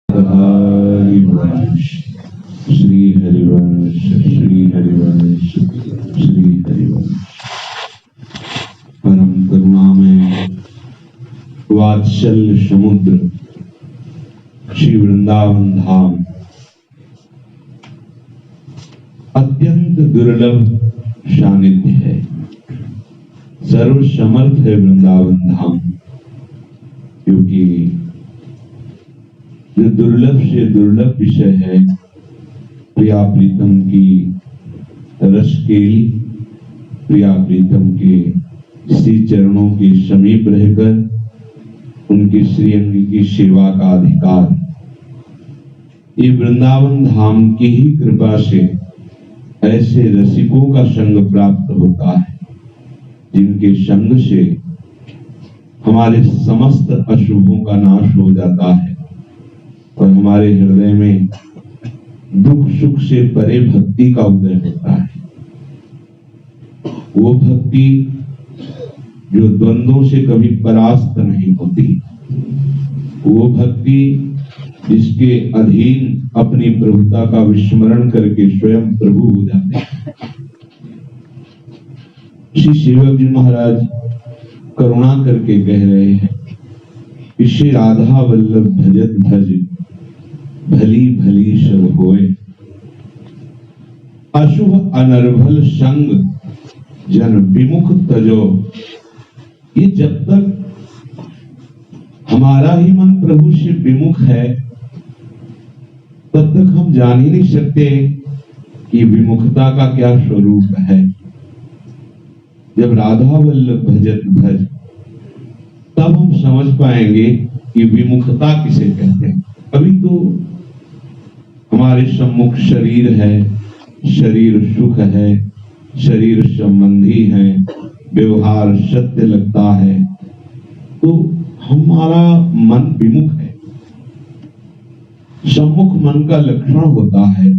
हरिवंश श्री हरिवंश श्री हरिवंश श्री हरिवंश। परम करुणा में वात्सल्य समुद्र श्री वृंदावन धाम अत्यंत दुर्लभ सानिध्य है। सर्व समर्थ है वृंदावन धाम, क्योंकि जो दुर्लभ से दुर्लभ विषय है, प्रिया प्रीतम की रसकेली, प्रिया प्रीतम के श्री चरणों के समीप रहकर उनके श्री अंग की सेवा का अधिकार, ये वृंदावन धाम की ही कृपा से ऐसे रसिकों का संग प्राप्त होता है, जिनके संग से हमारे समस्त अशुभों का नाश हो जाता है और हमारे हृदय में दुख सुख से परे भक्ति का उदय होता है। वो भक्ति जो द्वंद्वों से कभी परास्त नहीं होती, वो भक्ति जिसके अधीन अपनी प्रभुता का विस्मरण करके स्वयं प्रभु हो जाते हैं। श्री सेवक जी महाराज करुणा करके कह रहे हैं, इसे राधा वल्लभ भजत भज भली भली सब होए, अशुभ अनर्भल संग जन विमुख तजो। ये जब तक हमारा ही मन प्रभु से विमुख है, तब तक हम जान ही नहीं सकते कि विमुखता का क्या स्वरूप है। जब राधा वल्लभ भजत भज, तब हम समझ पाएंगे कि विमुखता किसे कहते हैं। अभी तो हमारे सम्मुख शरीर है, शरीर सुख है, शरीर संबंधी है, व्यवहार सत्य लगता है, तो हमारा मन विमुख है। सम्मुख मन का लक्षण होता है,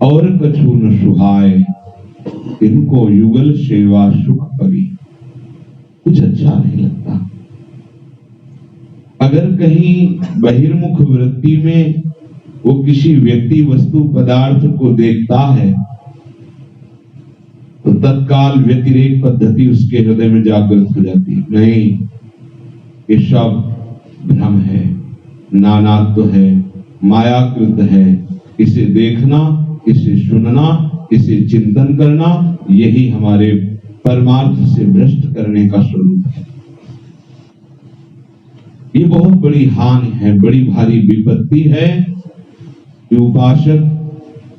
और कछु न सुहाय इनको युगल सेवा सुख परी। कुछ अच्छा नहीं लगता। अगर कहीं बहिर्मुख वृत्ति में वो किसी व्यक्ति वस्तु पदार्थ को देखता है, तो तत्काल व्यतिरेक पद्धति उसके हृदय में जागृत हो जाती है। नहीं, ये सब भ्रम है, नानात्व है, मायाकृत है। इसे देखना, इसे सुनना, इसे चिंतन करना, यही हमारे परमार्थ से भ्रष्ट करने का स्वरूप है। ये बहुत बड़ी हानि है, बड़ी भारी विपत्ति है कि उपासक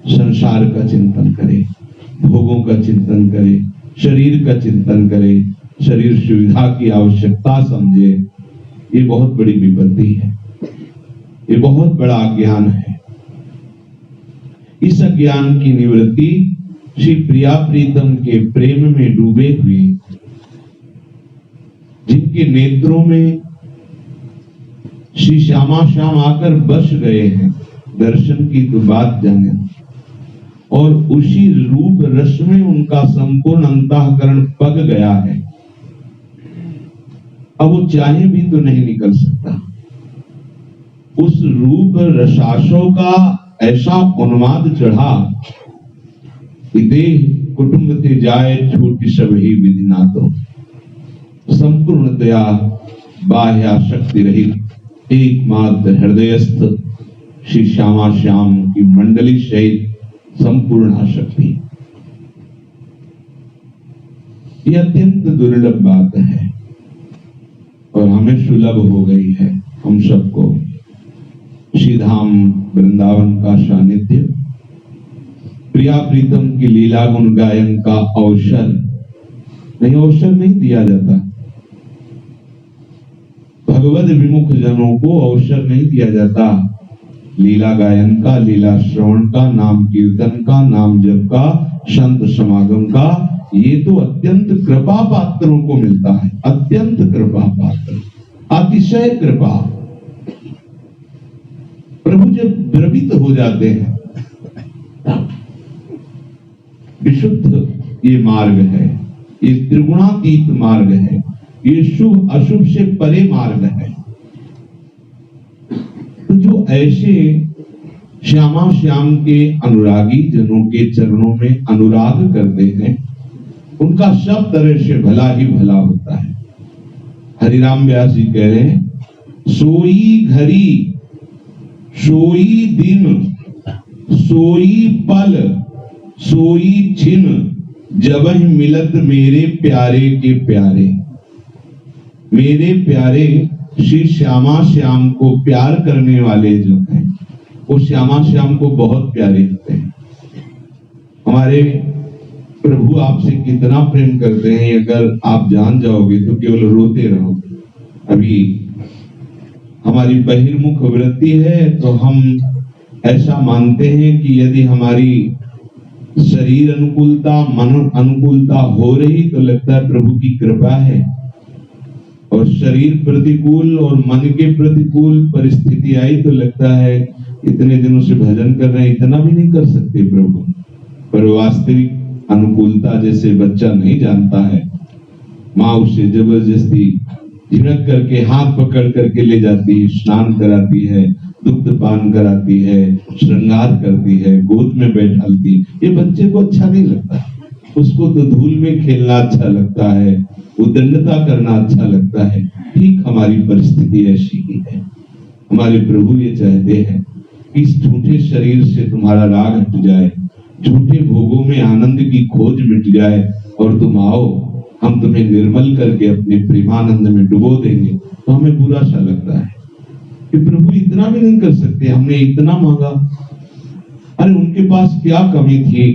संसार का चिंतन करे, भोगों का चिंतन करे, शरीर का चिंतन करे, शरीर सुविधा की आवश्यकता समझे। ये बहुत बड़ी विपत्ति है, ये बहुत बड़ा अज्ञान है। इस अज्ञान की निवृत्ति श्री प्रिया प्रीतम के प्रेम में डूबे हुए, जिनके नेत्रों में श्री श्यामा श्याम आकर बस गए हैं, दर्शन की तो बात जाने, और उसी रूप रस में उनका संपूर्ण अंतःकरण पग गया है। अब वो चाहे भी तो नहीं निकल सकता। उस रूप रसासों का ऐसा उन्माद चढ़ा कि देह कुटुंब ते जाए छूटी सब ही विधि ना, तो संपूर्णतया बाह्य शक्ति रहित एकमात्र हृदयस्थ श्री श्यामा श्याम की मंडली सहित संपूर्ण आसक्ति। यह अत्यंत दुर्लभ बात है और हमें सुलभ हो गई है। हम सबको श्री धाम वृंदावन का सानिध्य, प्रिया प्रीतम की लीला गुण गायन का अवसर नहीं दिया जाता। भगवद विमुख जनों को अवसर नहीं दिया जाता लीला गायन का, लीला श्रवण का, नाम कीर्तन का, नाम जप का, संत समागम का। ये तो अत्यंत कृपा पात्रों को मिलता है, अत्यंत कृपा पात्र, अतिशय कृपा। प्रभु जब द्रवित हो जाते हैं, विशुद्ध ये मार्ग है, ये त्रिगुणातीत मार्ग है, ये शुभ अशुभ से परे मार्ग है। ऐसे श्यामा श्याम के अनुरागी जनों के चरणों में अनुराग करते हैं, उनका सब तरह से भला ही भला होता है। हरिराम व्यास जी कह रहे हैं, सोई घड़ी सोई दिन सोई पल सोई छिन जबहि मिलत मेरे प्यारे के प्यारे। मेरे प्यारे श्री श्यामा श्याम को प्यार करने वाले जो हैं वो श्यामा श्याम को बहुत प्यारे होते हैं। हमारे प्रभु आपसे कितना प्रेम करते हैं, अगर आप जान जाओगे तो केवल रोते रहोगे। अभी हमारी बहिर्मुख वृत्ति है तो हम ऐसा मानते हैं कि यदि हमारी शरीर अनुकूलता मन अनुकूलता हो रही तो लगता है प्रभु की कृपा है, और शरीर प्रतिकूल और मन के प्रतिकूल परिस्थिति आई तो लगता है इतने दिनों से भजन कर रहे हैं, इतना भी नहीं कर सकते प्रभु। पर वास्तविक अनुकूलता जैसे बच्चा नहीं जानता है, माँ उसे जबरदस्ती झिड़क करके हाथ पकड़ करके ले जाती है, स्नान कराती है, दुग्ध पान कराती है, श्रृंगार करती है, गोद में बैठालती। ये बच्चे को अच्छा नहीं लगता, उसको तो धूल में खेलना अच्छा लगता है, उद्दंडता करना अच्छा लगता है। ठीक हमारी परिस्थिति ऐसी ही है। हमारे प्रभु ये चाहते हैं कि इस झूठे शरीर से तुम्हारा राग हट जाए, झूठे भोगों में आनंद की खोज मिट जाए, और तुम आओ, हम तुम्हें निर्मल करके अपने प्रेमानंद में डुबो देंगे। तो हमें बुरा सा लगता है कि प्रभु इतना भी नहीं कर सकते, हमने इतना मांगा। अरे उनके पास क्या कमी थी,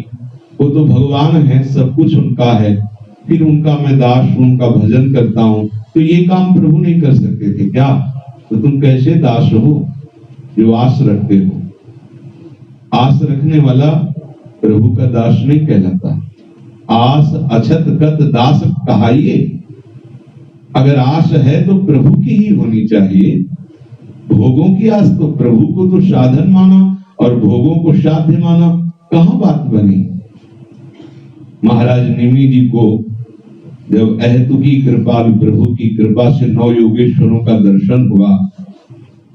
वो तो भगवान है, सब कुछ उनका है, फिर उनका मैं दास, उनका भजन करता हूँ, तो ये काम प्रभु नहीं कर सकते थे क्या? तो तुम कैसे दास हो जो आस रखते हो? आस रखने वाला प्रभु का दास नहीं कहलाता। आस अछत कत दास कहाइए। अगर आस है तो प्रभु की ही होनी चाहिए। भोगों की आस तो प्रभु को तो साधन माना और भोगों को साध्य माना, कहां बात बनी? महाराज निमि जी को जब अहेतुकी कृपाल प्रभु की कृपा से 9 योगेश्वरों का दर्शन हुआ,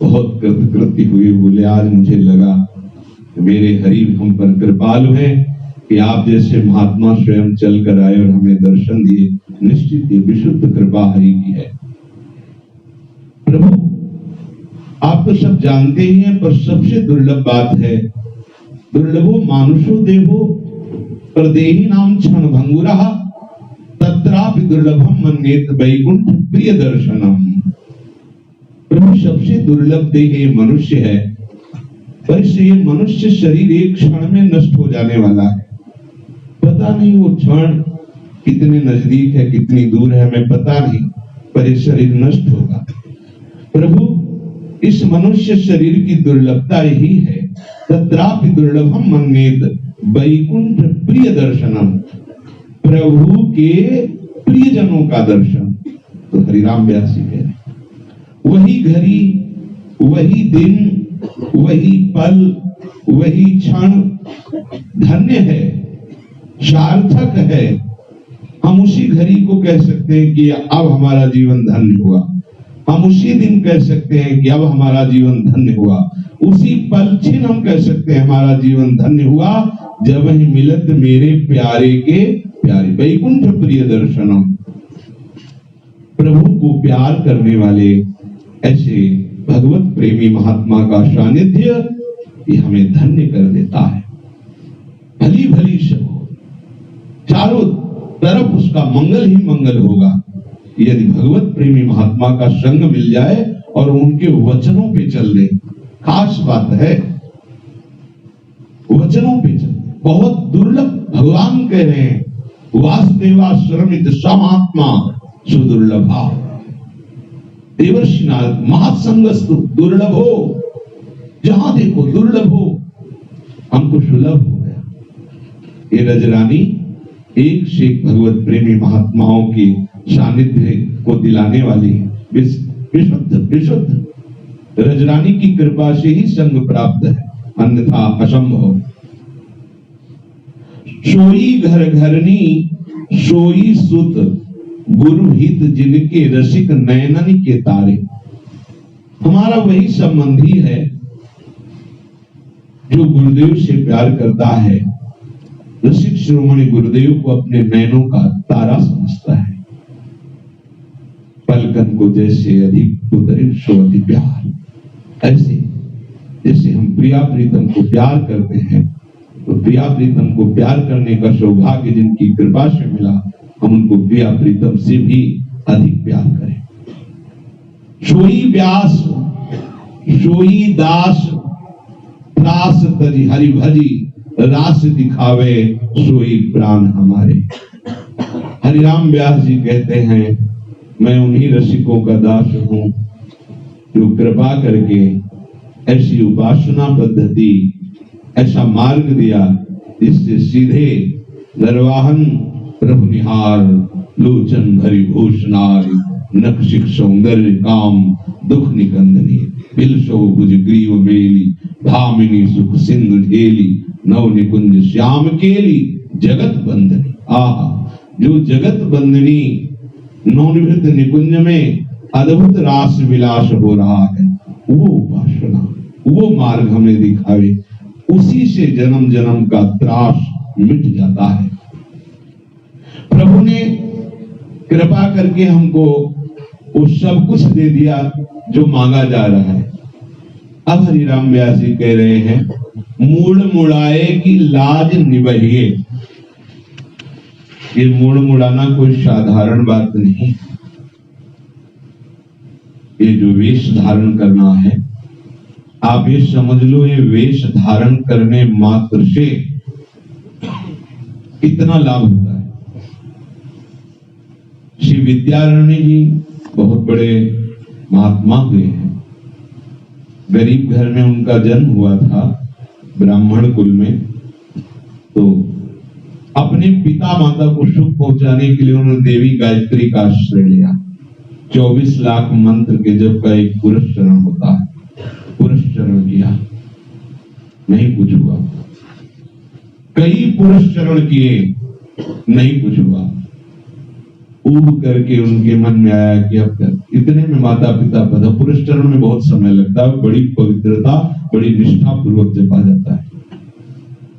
बहुत कृतकृत्य हुए, बोले आज मुझे लगा मेरे हरि हम पर कृपालु हैं कि आप जैसे महात्मा स्वयं चल कर आए और हमें दर्शन दिए। निश्चित ये विशुद्ध कृपा हरि की है। प्रभु आप तो सब जानते ही हैं, पर सबसे दुर्लभ बात है, दुर्लभो मानुषो देवो प्रदेही नाम क्षण भंगुरा तत्रापि दुर्लभम मन्येत वैकुंठ प्रिय दर्शनम। प्रभु सबसे दुर्लभ देह मनुष्य है, पर ये मनुष्य शरीर एक क्षण में नष्ट हो जाने वाला है। पता नहीं वो क्षण कितने नजदीक है, कितनी दूर है, हमें पता नहीं, पर ये शरीर नष्ट होगा। प्रभु इस मनुष्य शरीर की दुर्लभता यही है, तत्रापि दुर्लभम मन्येत वैकुंठ प्रिय दर्शनम, प्रभु के प्रियजनों का दर्शन। तो हरिराम व्यास जी कह रहे वही घड़ी, वही दिन, वही पल, वही क्षण धन्य है, सार्थक है। हम उसी घड़ी को कह सकते हैं कि अब हमारा जीवन धन्य हुआ, हम उसी दिन कह सकते हैं कि अब हमारा जीवन धन्य हुआ, उसी पल छिन हम कह सकते हैं हमारा जीवन धन्य हुआ, जब ही मिलत मेरे प्यारे के प्यारे। वैकुंठ प्रिय दर्शनम, प्रभु को प्यार करने वाले ऐसे भगवत प्रेमी महात्मा का सानिध्य ये हमें धन्य कर देता है। भली भली सब चारों तरफ उसका मंगल ही मंगल होगा यदि भगवत प्रेमी महात्मा का संग मिल जाए और उनके वचनों पे चल ले। खास बात है, वचनों पे चल, बहुत दुर्लभ। भगवान कह रहे हैं वासुदेवा श्रमित समात्मा सुदुर्लभा। देवर्षि नारद महासंगस्तु दुर्लभ हो, जहां देखो दुर्लभ हो, हमको सुलभ हो गया। ये रजरानी एक से एक भगवत प्रेमी महात्माओं की सानिध्य को दिलाने वाली विशुद्ध विशुद्ध रजरानी की कृपा से ही संग प्राप्त है, अन्यथा असंभव। सोई घर घरनी सोई सुत गुरु हित जिनके रसिक नयनन के तारे। हमारा वही संबंधी है जो गुरुदेव से प्यार करता है, रसिक शिरोमणि गुरुदेव को अपने नैनों का तारा समझता है। पलकन को जैसे अधिक उतरे सो अति प्यार। ऐसे जैसे हम प्रिया प्रीतम को प्यार करते हैं, तो प्रिया प्रीतम को प्यार करने का सौभाग्य जिनकी कृपा से मिला, हम उनको प्रिया प्रीतम से भी अधिक प्यार करें। सोई व्यास सोई दास त्रास तरी हरि भजी रास दिखावे सोई प्राण हमारे। हरिराम व्यास जी कहते हैं, मैं उन्हीं रसिकों का दास हूं जो कृपा करके ऐसी उपासना पद्धति, ऐसा मार्ग दिया जिससे सीधे नरवाहन प्रभु निहार लोचन भरी भूषणार नखशिख सौंदर्य काम दुख निकंदनी बिलसो भुज ग्रीव मेली भामिनी सुख सिंधु झेली नव निकुंज श्याम केली जगत बंदनी। आहा, जो जगत बंदनी नवनिवृत्त निकुंज में अद्भुत रास विलास हो रहा है, वो उपासना, वो मार्ग हमें दिखावे, उसी से जन्म जन्म का त्रास मिट जाता है। प्रभु ने कृपा करके हमको वो सब कुछ दे दिया जो मांगा जा रहा है। अब हरिराम व्यास जी कह रहे हैं, मूड़ मुड़ाए की लाज निबहिए। ये मूड़ मुड़ाना कोई साधारण बात नहीं। ये जो वेश धारण करना है, आप ये समझ लो, ये वेश धारण करने मात्र से कितना लाभ होता है। श्री विद्यारण्य जी बहुत बड़े महात्मा हुए हैं। गरीब घर में उनका जन्म हुआ था, ब्राह्मण कुल में। तो अपने पिता माता को सुख पहुंचाने के लिए उन्होंने देवी गायत्री का आश्रय लिया। 24 लाख मंत्र के जब का एक पुरस्चरण होता है, पुरस्चरण किया, नहीं कुछ हुआ। कई पुरस्चरण किए, नहीं कुछ हुआ। ऊब करके उनके मन में आया कि अब इतने में माता पिता पता, पुरस्चरण में बहुत समय लगता है, बड़ी पवित्रता, बड़ी निष्ठा पूर्वक जपा जाता है।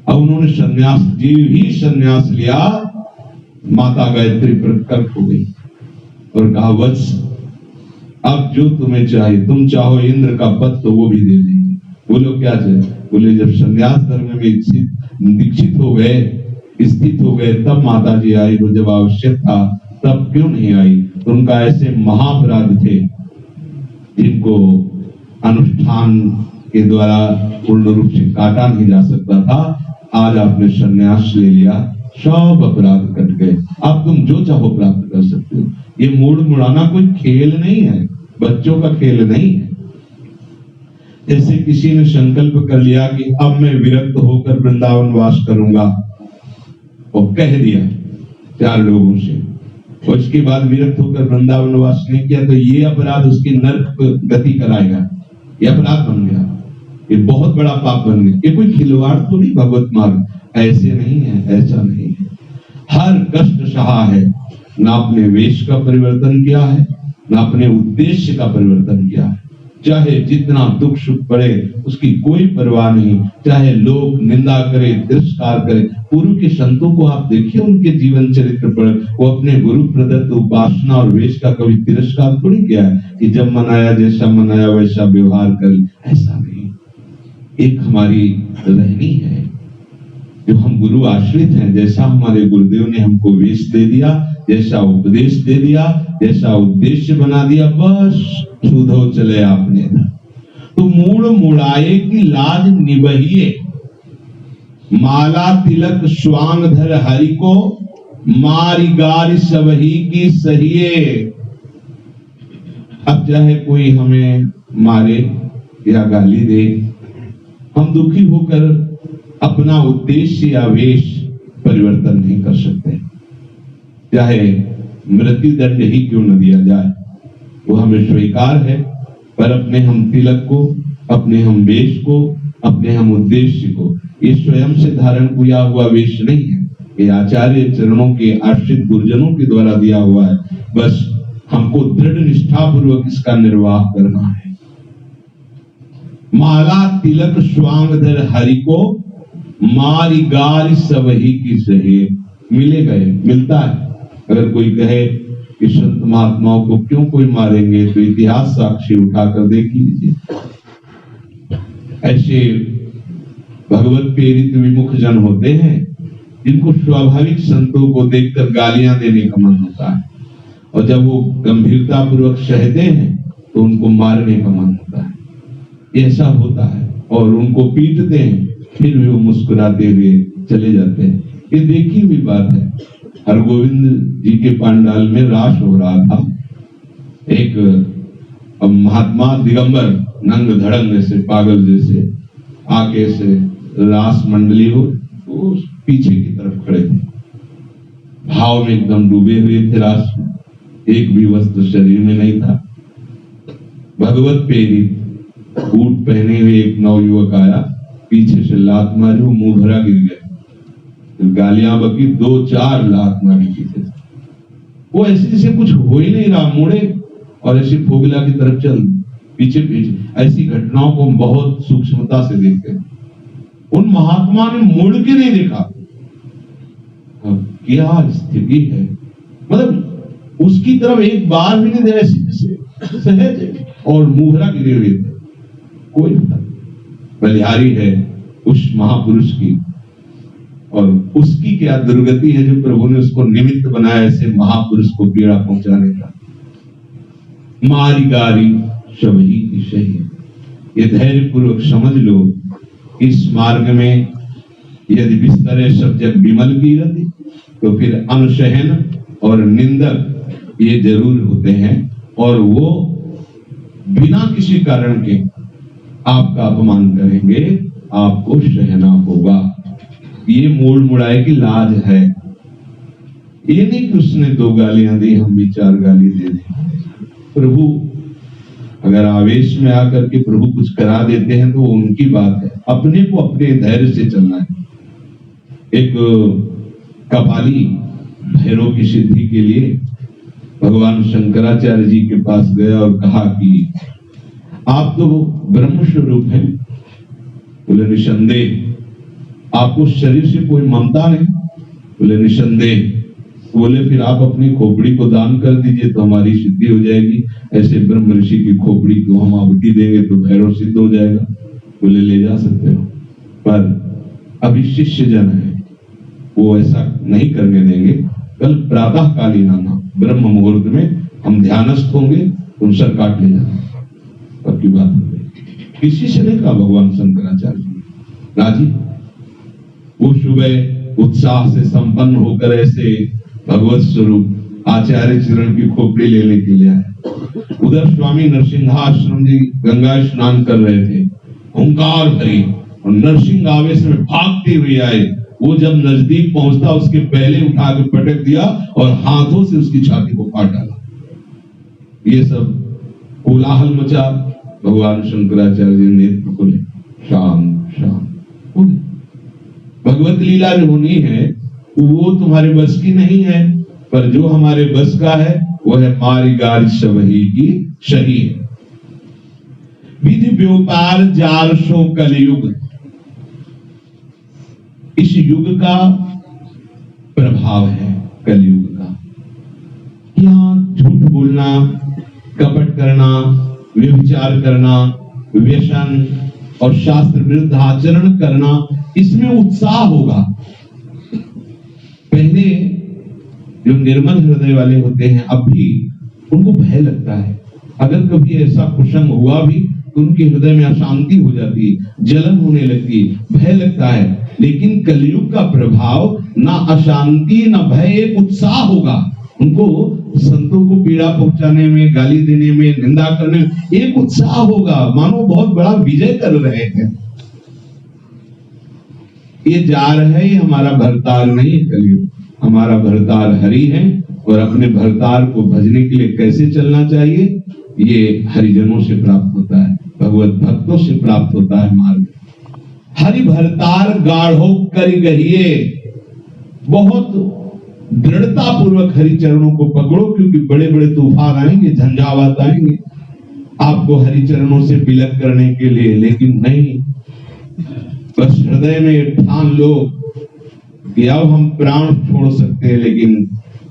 अब उन्होंने संन्यास, जीव ही संन्यास लिया। माता गायत्री प्रकट हो गई और कहा, वत्स अब जो तुम्हें चाहिए, तुम चाहो इंद्र का पद तो वो भी दे देंगे। बोलो क्या चाहिए? बोले जब संन्यास धर्म में दीक्षित हो गए, स्थित हो गए, तब माता जी आई। वो जब आवश्यक था तब क्यों नहीं आई? तो उनका ऐसे महाअपराध थे जिनको अनुष्ठान के द्वारा पूर्ण रूप से काटा नहीं जा सकता था। आज आपने संन्यास ले लिया, सब अपराध कट गए, अब तुम जो चाहो प्राप्त कर सकते हो। ये मूड मुड़ाना कोई खेल नहीं है, बच्चों का खेल नहीं है। जैसे किसी ने संकल्प कर लिया कि अब मैं विरक्त होकर वृंदावन वास करूंगा, और कह दिया 4 लोगों से, और उसके बाद विरक्त होकर वृंदावन वास नहीं किया, तो ये अपराध उसकी नरक गति कराएगा। ये अपराध बन गया, ये बहुत बड़ा पाप बन गया। ये कोई खिलवाड़ तो नहीं भगवत मार्ग, ऐसे नहीं है, ऐसा नहीं है। हर कष्ट सहा है, ना अपने वेश का परिवर्तन किया है, ना अपने उद्देश्य का परिवर्तन किया है। चाहे जितना दुख सुख पड़े उसकी कोई परवाह नहीं, चाहे लोग निंदा करे, तिरस्कार करे। पूर्व के संतों को आप देखिए, उनके जीवन चरित्र पर, वो अपने गुरु प्रदत्त उपासना और वेश का कभी तिरस्कार थोड़ी किया है कि जब मनाया जैसा मनाया वैसा व्यवहार कर, ऐसा नहीं। एक हमारी रहनी है जो हम गुरु आश्रित हैं, जैसा हमारे गुरुदेव ने हमको वेश दे दिया, जैसा उपदेश दे दिया, जैसा उद्देश्य बना दिया, बस सुधो चले आपने। तो मूड़ मुड़ाए की लाज निबहिए, माला तिलक स्वांग धर हरि को, मारी गारी सबही की सहिए। अब चाहे कोई हमें मारे या गाली दे, हम दुखी होकर अपना उद्देश्य या वेश परिवर्तन नहीं कर सकते। चाहे मृत्यु दंड ही क्यों न दिया जाए, वो हमें स्वीकार है, पर अपने हम तिलक को, अपने हम वेश को, अपने हम उद्देश्य को, ये स्वयं से धारण किया हुआ वेश नहीं है, ये आचार्य चरणों के आश्रित गुरुजनों के द्वारा दिया हुआ है। बस हमको दृढ़ निष्ठा पूर्वक इसका निर्वाह करना है। माला तिलक स्वांगधर हरि को, मारी गारी सबही की सहे। मिलेगा, मिलता है। अगर कोई कहे कि संत महात्माओं को क्यों कोई मारेंगे, तो इतिहास साक्षी उठाकर देख लीजिए। ऐसे भगवत प्रेरित विमुख जन होते हैं जिनको स्वाभाविक संतों को देखकर गालियां देने का मन होता है, और जब वो गंभीरता पूर्वक सहते हैं तो उनको मारने का मन होता है। ऐसा होता है, और उनको पीटते हैं, फिर भी वो मुस्कुराते हुए चले जाते हैं। ये देखी हुई बात है। हरगोविंद जी के पांडाल में रास हो रहा था। एक महात्मा दिगंबर नंग धड़ंग से पागल जैसे आगे से रास मंडली हो, वो पीछे की तरफ खड़े थे, भाव में एकदम डूबे हुए थे रास में। एक भी वस्त्र शरीर में नहीं था। भगवत प्रेरित बूट पहने हुए एक नवयुवक आया, पीछे से लात मारी, वो मुंह भरा गिर गया। गालियां बकी, 2-4 लात मारी पीछे। वो ऐसे जैसे कुछ हो ही नहीं रहा, मुड़े और ऐसे फोगला की तरफ चल पीछे पीछे। ऐसी घटनाओं को बहुत सूक्ष्मता से देखते हैं। उन महात्मा ने मुड़ के नहीं देखा। क्या स्थिति है, मतलब उसकी तरफ एक बार भी नहीं देखा, ऐसे सहज और मुहरा गिरे हुए थे। कोई बलिहारी है उस महापुरुष की, और उसकी क्या दुर्गति है जो प्रभु ने उसको निमित्त बनाया ऐसे महापुरुष को पीड़ा पहुंचाने का। मारी गारी सबही की सही। ये धैर्य पूर्वक समझ लो, इस मार्ग में यदि बिस्तरे सब जग विमल कीरति, तो फिर अनुसहन और निंदक ये जरूर होते हैं, और वो बिना किसी कारण के आपका अपमान करेंगे, आपको सहना होगा। ये मोड़ मुड़ाए की लाज है। ये नहीं कि उसने 2 गालियां दी, हम भी 4 गाली दे दें। प्रभु अगर आवेश में आकर के प्रभु कुछ करा देते हैं तो उनकी बात है, अपने को अपने धैर्य से चलना है। एक कपाली भैरव की सिद्धि के लिए भगवान शंकराचार्य जी के पास गया और कहा कि आप तो ब्रह्म स्वरूप हैं। बोले निसंदेह। आपको शरीर से कोई ममता नहीं? बोले निसंदेह। बोले फिर आप अपनी खोपड़ी को दान कर दीजिए तो हमारी सिद्धि हो जाएगी। ऐसे ब्रह्म ऋषि की खोपड़ी को हम आहुति देंगे तो भैरव सिद्ध हो जाएगा। बोले ले जा सकते हो, पर अभी शिष्य जन है, वो ऐसा नहीं करने देंगे। कल प्रातः कालीन आना, ब्रह्म मुहूर्त में हम ध्यानस्थ होंगे, तुम सर काट ले जाना। की बात किसी से नहीं कहा। भगवान शंकराचार्य जी राजी। वो सुबह उत्साह से संपन्न होकर ऐसे भगवत स्वरूप आचार्य चरण की खोपड़ी लेने के लिए आए। उधर स्वामी नरसिंहाश्रम जी गंगा स्नान कर रहे थे, ओंकार भरी, और नरसिंह आवेश में भागते हुए आए। वो जब नजदीक पहुंचता उसके पहले उठा के पटक दिया और हाथों से उसकी छाती को काट डाला। ये सब कोलाहल मचा। भगवान शंकराचार्य जी नेत्र खोले, शांत शांत। भगवत लीला जो होनी है वो तुम्हारे बस की नहीं है, पर जो हमारे बस का है वो है मारी गारी सबही की सही। विधि व्यापार जार सो कलयुग। इस युग का प्रभाव है, कलयुग का। यहाँ झूठ बोलना, कपट करना, व्यभिचार करना, व्यसन और शास्त्र विरुद्ध आचरण करना, इसमें उत्साह होगा। पहले जो निर्मल हृदय वाले होते हैं, अब भी उनको भय लगता है। अगर कभी ऐसा कुसंग हुआ भी तो उनके हृदय में अशांति हो जाती, जलन होने लगती, भय लगता है। लेकिन कलयुग का प्रभाव ना अशांति ना भय, एक उत्साह होगा। उनको संतों को पीड़ा पहुंचाने में, गाली देने में, निंदा करने में एक उत्साह होगा, मानो बहुत बड़ा विजय कर रहे हैं। ये जार है, ये हमारा भरतार नहीं है। कलयुग हमारा भरतार हरि है, और अपने भरतार को भजने के लिए कैसे चलना चाहिए, ये हरिजनों से प्राप्त होता है, भगवत भक्तों से प्राप्त होता है मार्ग। हरि भरतार गाढ़ो कर गहिए। बहुत दृढ़ता पूर्वक हरि चरणों को पकड़ो, क्योंकि बड़े बड़े तूफान आएंगे, झंझावात आएंगे। आपको हरिचरणों से विलग करने के लिए, लेकिन नहीं, बस हृदय में ठान लो कि अब हम प्राण छोड़ सकते हैं लेकिन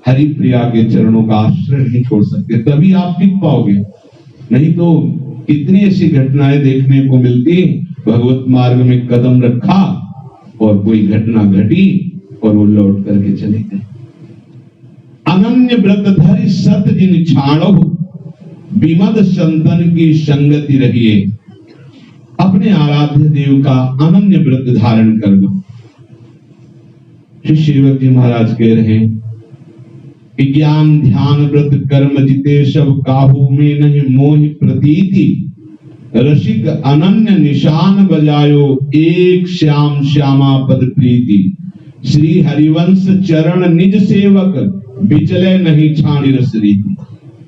हरि प्रिया के चरणों का आश्रय नहीं छोड़ सकते, तभी आप टिक पाओगे। नहीं तो कितनी ऐसी घटनाएं देखने को मिलती, भगवत मार्ग में कदम रखा और कोई घटना घटी और वो लौट करके चले गए। अनन्य व्रत धरि सत जिन छाणो, विमद संतन की संगति रहिए। अपने आराध्य देव का अनन्य व्रत धारण कर लो। श्री सेवक जी महाराज कह रहे हैं कि ज्ञान ध्यान व्रत कर्म जिते सब काहू में नहीं मोहि प्रतीति, रसिक अनन्य निशान बजायो एक श्याम श्यामा पद प्रीति। श्री हरिवंश चरण निज सेवक बिचले नहीं छाणी रस रीति।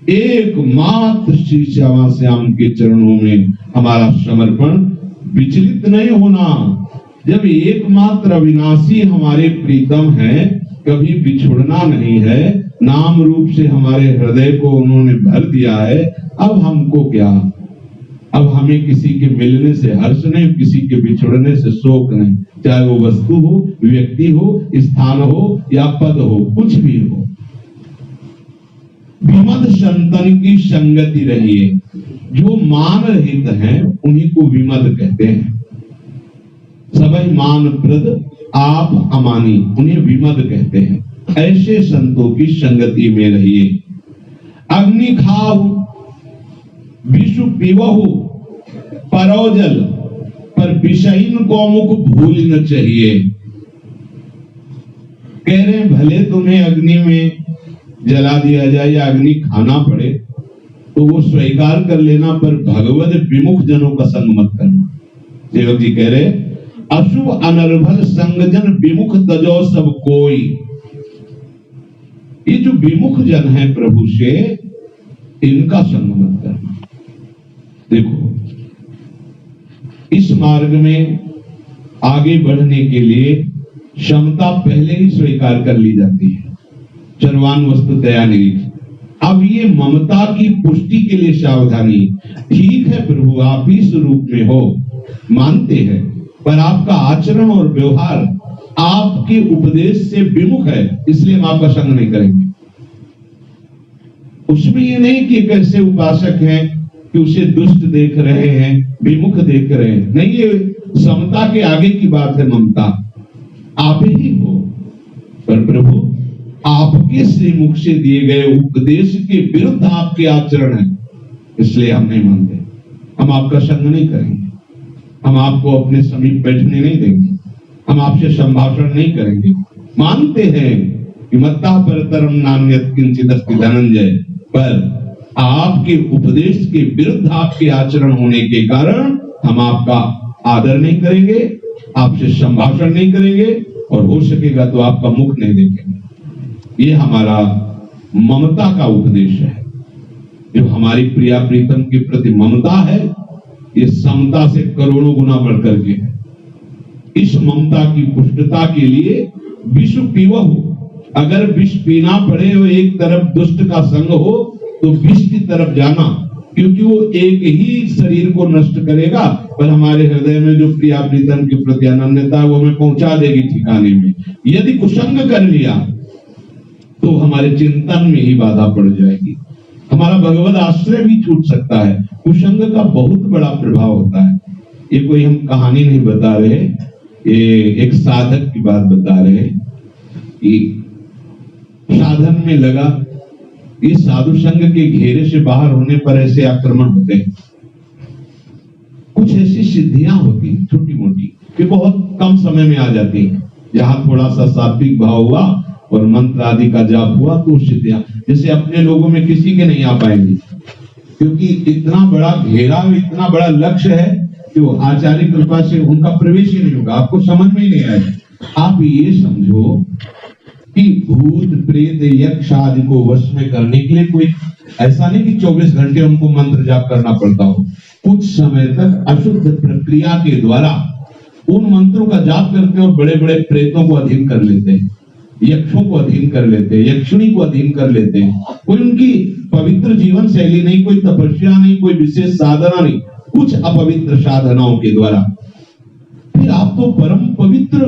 एकमात्र श्री श्यामा श्याम के चरणों में हमारा समर्पण, विचलित नहीं होना। जब एकमात्र अविनाशी हमारे प्रीतम है, कभी बिछुड़ना नहीं है, नाम रूप से हमारे हृदय को उन्होंने भर दिया है, अब हमको क्या? अब हमें किसी के मिलने से हर्ष नहीं, किसी के बिछुड़ने से शोक नहीं, चाहे वो वस्तु हो, व्यक्ति हो, स्थान हो या पद हो, कुछ भी हो। विमद संतन की संगति रहिए। जो मान रहित हैं उन्हीं को विमद कहते हैं। सबई मान प्रद आप अमानी, उन्हें विमद कहते हैं। ऐसे संतों की संगति में रहिए। अग्नि खाओ विषु पीवहु परोजल, पर विषहीन को मुख भूल न चाहिए। कह रहे हैं भले तुम्हें अग्नि में जला दिया जाए या अग्नि खाना पड़े तो वो स्वीकार कर लेना, पर भगवत विमुख जनों का संग मत करना। सेवक जी कह रहे अशुभ अनर्भल संगजन विमुख तजो सब कोई। ये जो विमुख जन है प्रभु से, इनका संग मत करना। देखो, इस मार्ग में आगे बढ़ने के लिए क्षमता पहले ही स्वीकार कर ली जाती है। सर्वान वस्तु तयानिरीक्ष। अब ये ममता की पुष्टि के लिए सावधानी। ठीक है प्रभु, आप ही स्वरूप में हो, मानते हैं, पर आपका आचरण और व्यवहार आपके उपदेश से विमुख है, इसलिए हम आपका संग नहीं करेंगे। उसमें ये नहीं कि कैसे उपासक हैं कि उसे दुष्ट देख रहे हैं, विमुख देख रहे हैं, नहीं, ये समता के आगे की बात है। ममता आप ही हो, पर प्रभु आपके श्रीमुख से दिए गए उपदेश के विरुद्ध आपके आचरण है, इसलिए हम नहीं मानते। हम आपका संग नहीं करेंगे, हम आपको अपने समीप बैठने नहीं देंगे, हम आपसे संभाषण नहीं करेंगे। मानते हैं कि मत्ता परतरम नान्यत् किंचित् अस्ति धनंजय, पर आपके उपदेश के विरुद्ध आपके आचरण होने के कारण हम आपका आदर नहीं करेंगे, आपसे संभाषण नहीं करेंगे, और हो सकेगा तो आपका मुख नहीं देखेंगे। ये हमारा ममता का उपदेश है। जो हमारी प्रिया प्रीतम के प्रति ममता है, ये समता से करोड़ों गुना बढ़ करके है। इस ममता की पुष्टता के लिए विष पीवहु, अगर विष पीना पड़े और एक तरफ दुष्ट का संग हो तो विष की तरफ जाना, क्योंकि वो एक ही शरीर को नष्ट करेगा, पर हमारे हृदय में जो प्रिया प्रीतम के प्रति अनन्यता वो हमें पहुंचा देगी ठिकाने में। यदि कुसंग कर लिया तो हमारे चिंतन में ही बाधा पड़ जाएगी, हमारा भगवत आश्रय भी छूट सकता है। कुसंग का बहुत बड़ा प्रभाव होता है। ये कोई हम कहानी नहीं बता रहे, ये एक साधक की बात बता रहे कि साधन में लगा, ये साधु संघ के घेरे से बाहर होने पर ऐसे आक्रमण होते हैं। कुछ ऐसी सिद्धियां होती छोटी मोटी कि बहुत कम समय में आ जाती हैं। जहां थोड़ा सा सात्विक भाव हुआ और मंत्र आदि का जाप हुआ तो सिद्धियां, जैसे अपने लोगों में किसी के नहीं आ पाएंगी, क्योंकि इतना बड़ा घेरा, इतना बड़ा लक्ष्य है कि वो आचार्य कृपा से उनका प्रवेश ही नहीं होगा, आपको समझ में ही नहीं आएगा। आप ये समझो कि भूत प्रेत यक्ष आदि को वश में करने के लिए कोई ऐसा नहीं कि 24 घंटे उनको मंत्र जाप करना पड़ता हो। कुछ समय तक अशुद्ध प्रक्रिया के द्वारा उन मंत्रों का जाप करते हैं और बड़े बड़े प्रेतों को अधीन कर लेते हैं। यक्षों को अधीन कर लेते, यक्षिणी को अधीन कर लेते हैं। कोई उनकी पवित्र जीवन शैली नहीं, कोई तपस्या नहीं, कोई विशेष साधना नहीं, कुछ अपवित्र साधनाओं के द्वारा। फिर आप तो परम पवित्र,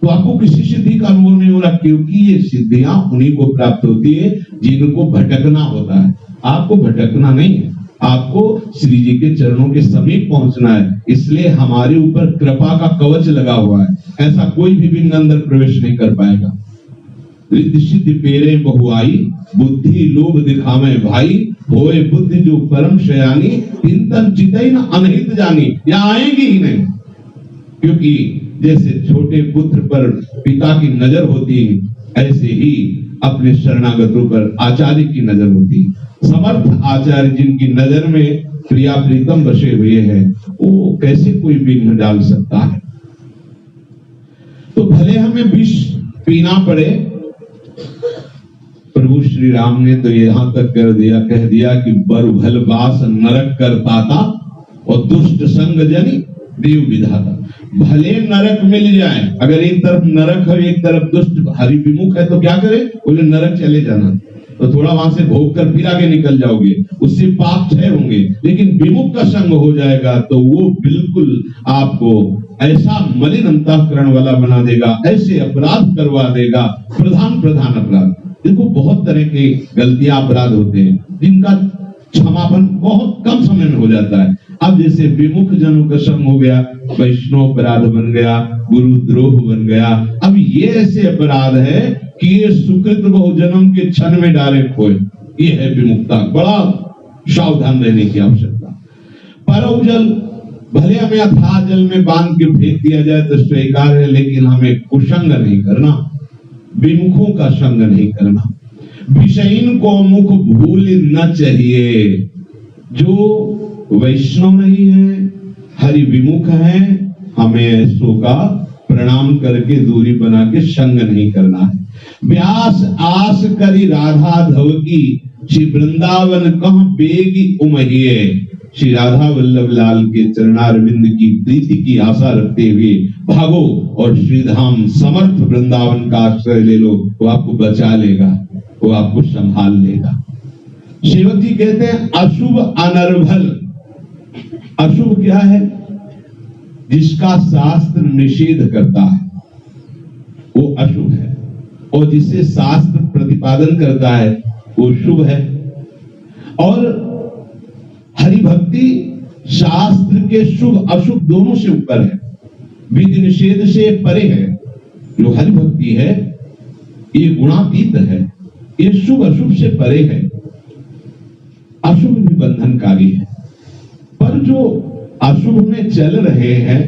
तो आपको किसी सिद्धि का अनुभव नहीं हो रहा, क्योंकि ये सिद्धियां उन्हीं को प्राप्त होती है जिनको भटकना होता है। आपको भटकना नहीं है, आपको श्री जी के चरणों के समीप पहुंचना है। इसलिए हमारे ऊपर कृपा का कवच लगा हुआ है, ऐसा कोई भी बिन अंदर प्रवेश नहीं कर पाएगा। रिद्धि सिद्धि पेरे बहुआई, बुद्धि लोभ दिखावे भाई, होए बुद्धि जो परम शयानी, चिंतन चितई न अनहित जानी। या आएंगी ही नहीं, क्योंकि जैसे छोटे पुत्र पर पिता की नजर होती है, ऐसे ही अपने शरणागतों पर आचार्य की नजर होती है। समर्थ आचार्य जिनकी नजर में प्रिया प्रीतम बसे हुए हैं, वो कैसे कोई विघ्न डाल सकता है। तो भले हमें विष पीना पड़े, प्रभु श्री राम ने तो यहां तक कह दिया कि बर भल बास नरक करता था और दुष्ट संग जनी देव विधाता। भले नरक मिल जाए, अगर एक तरफ नरक है एक तरफ दुष्ट हरि विमुख है तो क्या करे, बोले नरक चले जाना, तो थोड़ा वहां से भोग कर फिर आगे निकल जाओगे, उससे पाप क्षय होंगे। लेकिन विमुख का संग हो जाएगा तो वो बिल्कुल आपको ऐसा मलिन अंतःकरण वाला बना देगा, ऐसे अपराध करवा देगा, प्रधान अपराध। देखो बहुत तरह के गलतियां अपराध होते हैं जिनका क्षमापन बहुत कम समय में हो जाता है। अब जैसे विमुख जनों का संग हो गया, वैष्णव अपराध बन गया, गुरुद्रोह बन गया। अब ये ऐसे अपराध है कि ये सुकृत बहुजन्म के क्षण में डाले खोए, ये है विमुक्ता। बड़ा सावधान रहने की आवश्यकता। परम जल भले हमें अथाह जल में बांध के फेंक दिया जाए तो स्वीकार है, लेकिन हमें कुसंग नहीं करना, विमुखों का संग नहीं करना। विषयीन को मुख भूल न चाहिए। जो वैष्णव नहीं है, हरि विमुख है, हमें ऐसों का प्रणाम करके दूरी बना के संग नहीं करना है। व्यास आस करी राधा धव की, श्री वृंदावन कह बेगी उमहिए। श्री राधा वल्लभ लाल के चरणारविंद की प्रीति की आशा रखते हुए भागो और श्रीधाम समर्थ वृंदावन का आश्रय ले लो, वो आपको बचा लेगा, वो आपको संभाल लेगा। सेवक जी कहते हैं अशुभ अनर्भल। अशुभ क्या है? जिसका शास्त्र निषेध करता है वो अशुभ है, और जिसे शास्त्र प्रतिपादन करता है वो शुभ है। और हरि भक्ति शास्त्र के शुभ अशुभ दोनों से ऊपर है, विधि निषेध से परे है। जो हरि भक्ति है ये गुणातीत है, ये शुभ अशुभ से परे है, अशुभ भी बंधनकारी है। पर जो अशुभ में चल रहे हैं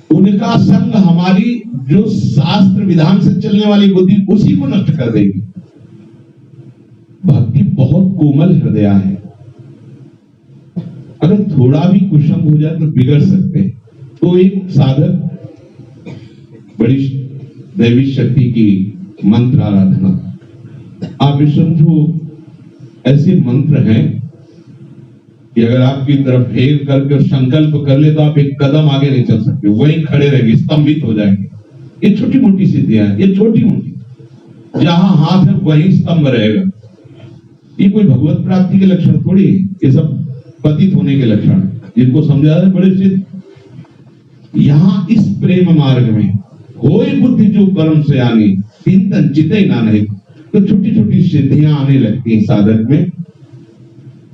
उनका संग हमारी जो शास्त्र विधान से चलने वाली बुद्धि उसी को नष्ट कर देगी। भक्ति बहुत कोमल हृदय है, अगर थोड़ा भी कुसंग हो जाए तो बिगड़ सकते हैं। तो एक साधक बड़ी दैवी शक्ति की मंत्र आराधना, आप ये समझो ऐसे मंत्र हैं कि अगर आपकी तरफ फेर करके संकल्प कर ले तो आप एक कदम आगे नहीं चल सकते, वहीं खड़े रहेंगे, स्तंभित हो जाएंगे। ये छोटी मोटी सिद्धियां हैं, ये छोटी मोटी, जहां हाथ है वहीं स्तंभ रहेगा। ये कोई भगवत प्राप्ति के लक्षण थोड़ी है, ये सब पतित होने के लक्षण, जिनको समझा है बड़े सिद्ध। यहां इस प्रेम मार्ग में होए बुद्धि जो परम सयानी, चिंतन चितई ना नहीं, तो छोटी छोटी सिद्धियां आने लगती हैं साधक में।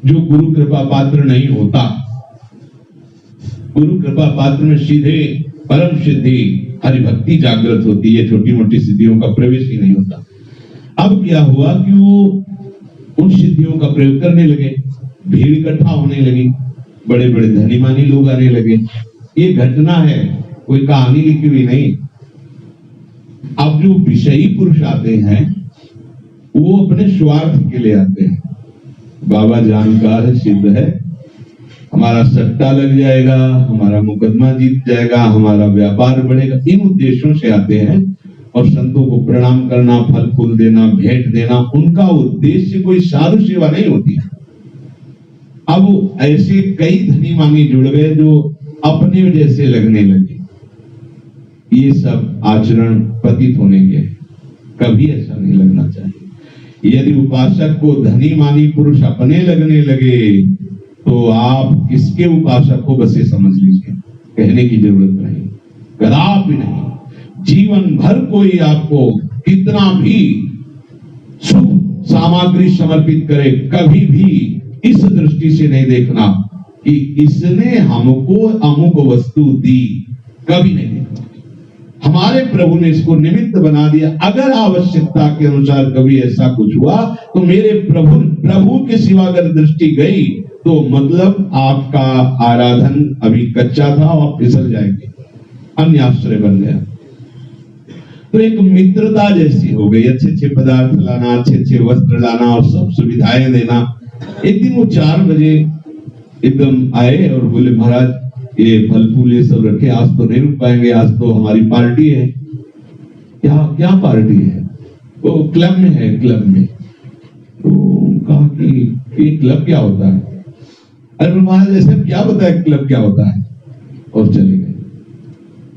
जो गुरु कृपा पात्र नहीं होता, गुरु कृपा पात्र में सीधे परम सिद्धि हरि भक्ति जागृत होती है, छोटी मोटी सिद्धियों का प्रवेश ही नहीं होता। अब क्या हुआ कि वो उन सिद्धियों का प्रयोग करने लगे, भीड़ इकट्ठा होने लगी, बड़े बड़े धनीमानी लोग आने लगे। ये घटना है, कोई कहानी लिखी हुई नहीं। अब जो विषयी पुरुष आते हैं वो अपने स्वार्थ के लिए आते हैं। बाबा जानकार है, सिद्ध है, हमारा सट्टा लग जाएगा, हमारा मुकदमा जीत जाएगा, हमारा व्यापार बढ़ेगा, इन उद्देश्यों से आते हैं। और संतों को प्रणाम करना, फल फूल देना, भेंट देना, उनका उद्देश्य कोई साधु सेवा नहीं होती। अब ऐसे कई धनी मांगी जुड़ गए जो अपने जैसे लगने लगे। ये सब आचरण पतित होने के हैं। कभी ऐसा नहीं लगना चाहिए। यदि उपासक को धनी मानी पुरुष अपने लगने लगे तो आप किसके उपासक को बस ये समझ लीजिए, कहने की जरूरत नहीं, कदापि नहीं। जीवन भर कोई आपको कितना भी सुख सामग्री समर्पित करे, कभी भी इस दृष्टि से नहीं देखना कि इसने हमको अमुक वस्तु दी, कभी नहीं देखना। हमारे प्रभु ने इसको निमित्त बना दिया। अगर आवश्यकता के अनुसार कभी ऐसा कुछ हुआ तो मेरे प्रभु के सिवा अगर दृष्टि गई तो मतलब आपका आराधन अभी कच्चा था और फिसल जाएंगे, अन्य आश्रय बन गया। तो एक मित्रता जैसी हो गई, अच्छे अच्छे पदार्थ लाना, अच्छे अच्छे वस्त्र लाना और सब सुविधाएं देना। एक दिन वो 4 बजे एकदम आए और बोले महाराज ये फल फूल ये सब रखे, आज तो नहीं रुक पाएंगे, आज तो हमारी पार्टी है। क्या क्या पार्टी है? वो क्लब में है, क्लब में। तो कहा कि ये क्लब क्या होता है? अरे महाराज ऐसे क्या बताया क्लब क्या होता है, और चले गए।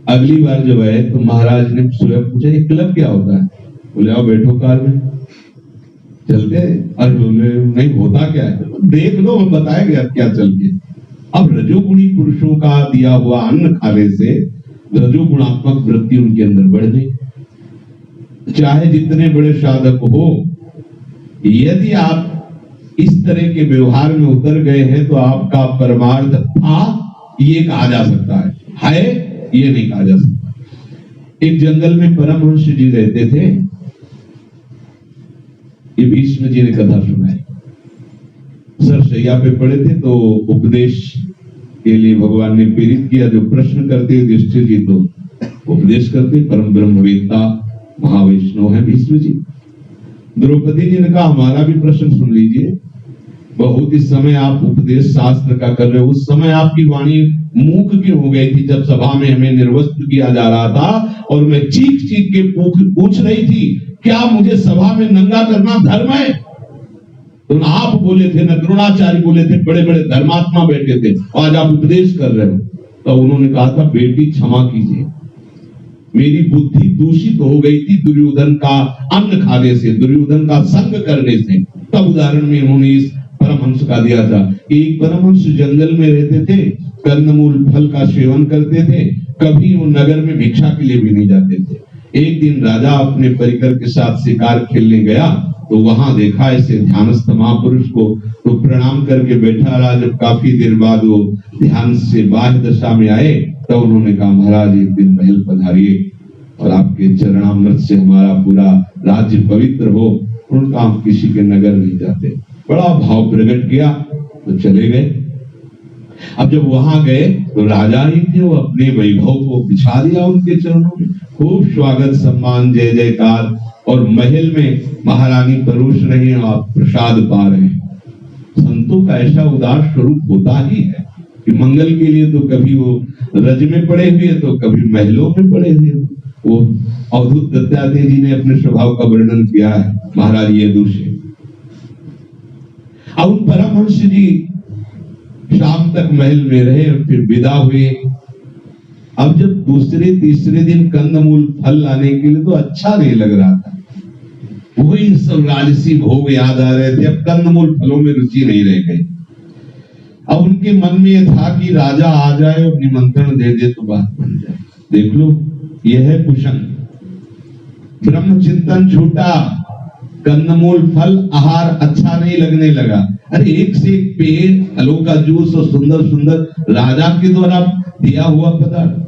अगली बार जब आए तो महाराज ने स्वयं पूछा ये क्लब क्या होता है? बोले आओ बैठो कार में, चलते। अरे बोले नहीं होता क्या है? देख लो हम बताएंगे अब क्या चल के। अब रजोगुणी पुरुषों का दिया हुआ अन्न खाने से रजोगुणात्मक वृत्ति उनके अंदर बढ़ गई। चाहे जितने बड़े साधक हो, यदि आप इस तरह के व्यवहार में उतर गए हैं तो आपका परमार्थ था ये कहा जा सकता है ये नहीं कहा जा सकता। एक जंगल में परमहंस जी रहते थे। ये भीष्म जी ने कथा सुनाई। सर शैया पे पड़े थे तो उपदेश के लिए भगवान ने प्रेरित किया। जो प्रश्न करते युधिष्ठिर जी तो उपदेश करते, परम ब्रह्मवेत्ता महावैष्णव है भीष्म जी। द्रौपदी जी ने कहा हमारा भी प्रश्न सुन लीजिए। बहुत इस समय आप उपदेश शास्त्र का कर रहे हो, उस समय आपकी वाणी मूक क्यों हो गई थी जब सभा में हमें निर्वस्त्र किया जा रहा था और मैं चीख चीख के पूछ रही थी क्या मुझे सभा में नंगा करना धर्म है? तो ना आप बोले थे ना द्रोणाचार्य बोले थे, बड़े बड़े धर्मात्मा बैठे थे, आज आप उपदेश कर रहे हो। तो उन्होंने कहा था बेटी क्षमा कीजिए, मेरी बुद्धि दूषित हो गई थी दुर्योधन का अन्न खाने से, दुर्योधन का संग करने से। तब उदाहरण में उन्होंने इस परमहंस का दिया था। एक परमहंस जंगल में रहते थे, कंदमूल फल का सेवन करते थे, कभी वो नगर में भिक्षा के लिए भी नहीं जाते थे। एक दिन राजा अपने परिकर के साथ शिकार खेलने गया तो वहां देखा ऐसे ध्यानस्थ महापुरुष को, तो प्रणाम करके बैठा रहा। जब काफी देर बाद वो ध्यान से बाह्य दशा में आए तो उन्होंने कहा महाराज एक दिन महल पधारिए और आपके चरणामृत से हमारा पूरा राज्य पवित्र हो। उनका हम किसी के नगर नहीं जाते। बड़ा भाव प्रकट किया तो चले गए। अब जब वहां गए तो राजा ही थे, वो अपने वैभव को बिछा दिया उनके चरणों में, खूब स्वागत सम्मान जय जयकार, और महल में महारानी परोस रही हैं, आप प्रसाद पा रहे हैं। संतों का ऐसा उदार स्वरूप होता ही है कि मंगल के लिए तो कभी वो रज में पड़े हुए तो कभी महलों में पड़े हुए। वो अवधूत दत्तात्रेय जी ने अपने स्वभाव का वर्णन किया है महाराज यदु से। अब उन परमहंस जी शाम तक महल में रहे और फिर विदा हुए। अब जब दूसरे तीसरे दिन कंदमूल फल लाने के लिए तो अच्छा नहीं लग रहा था, वही सब राजसी भोग याद आ रहे थे। अब कंदमूल फलों में रुचि नहीं रह गई। अब उनके मन में यह था कि राजा आ जाए और निमंत्रण दे दे तो बात बन जाए। देख लो यह है कुशंग। ब्रह्म चिंतन छूटा, कंदमूल फल आहार अच्छा नहीं लगने लगा। अरे एक से एक पेड़, फलों का जूस और सुंदर सुंदर राजा के द्वारा दिया हुआ पदार्थ,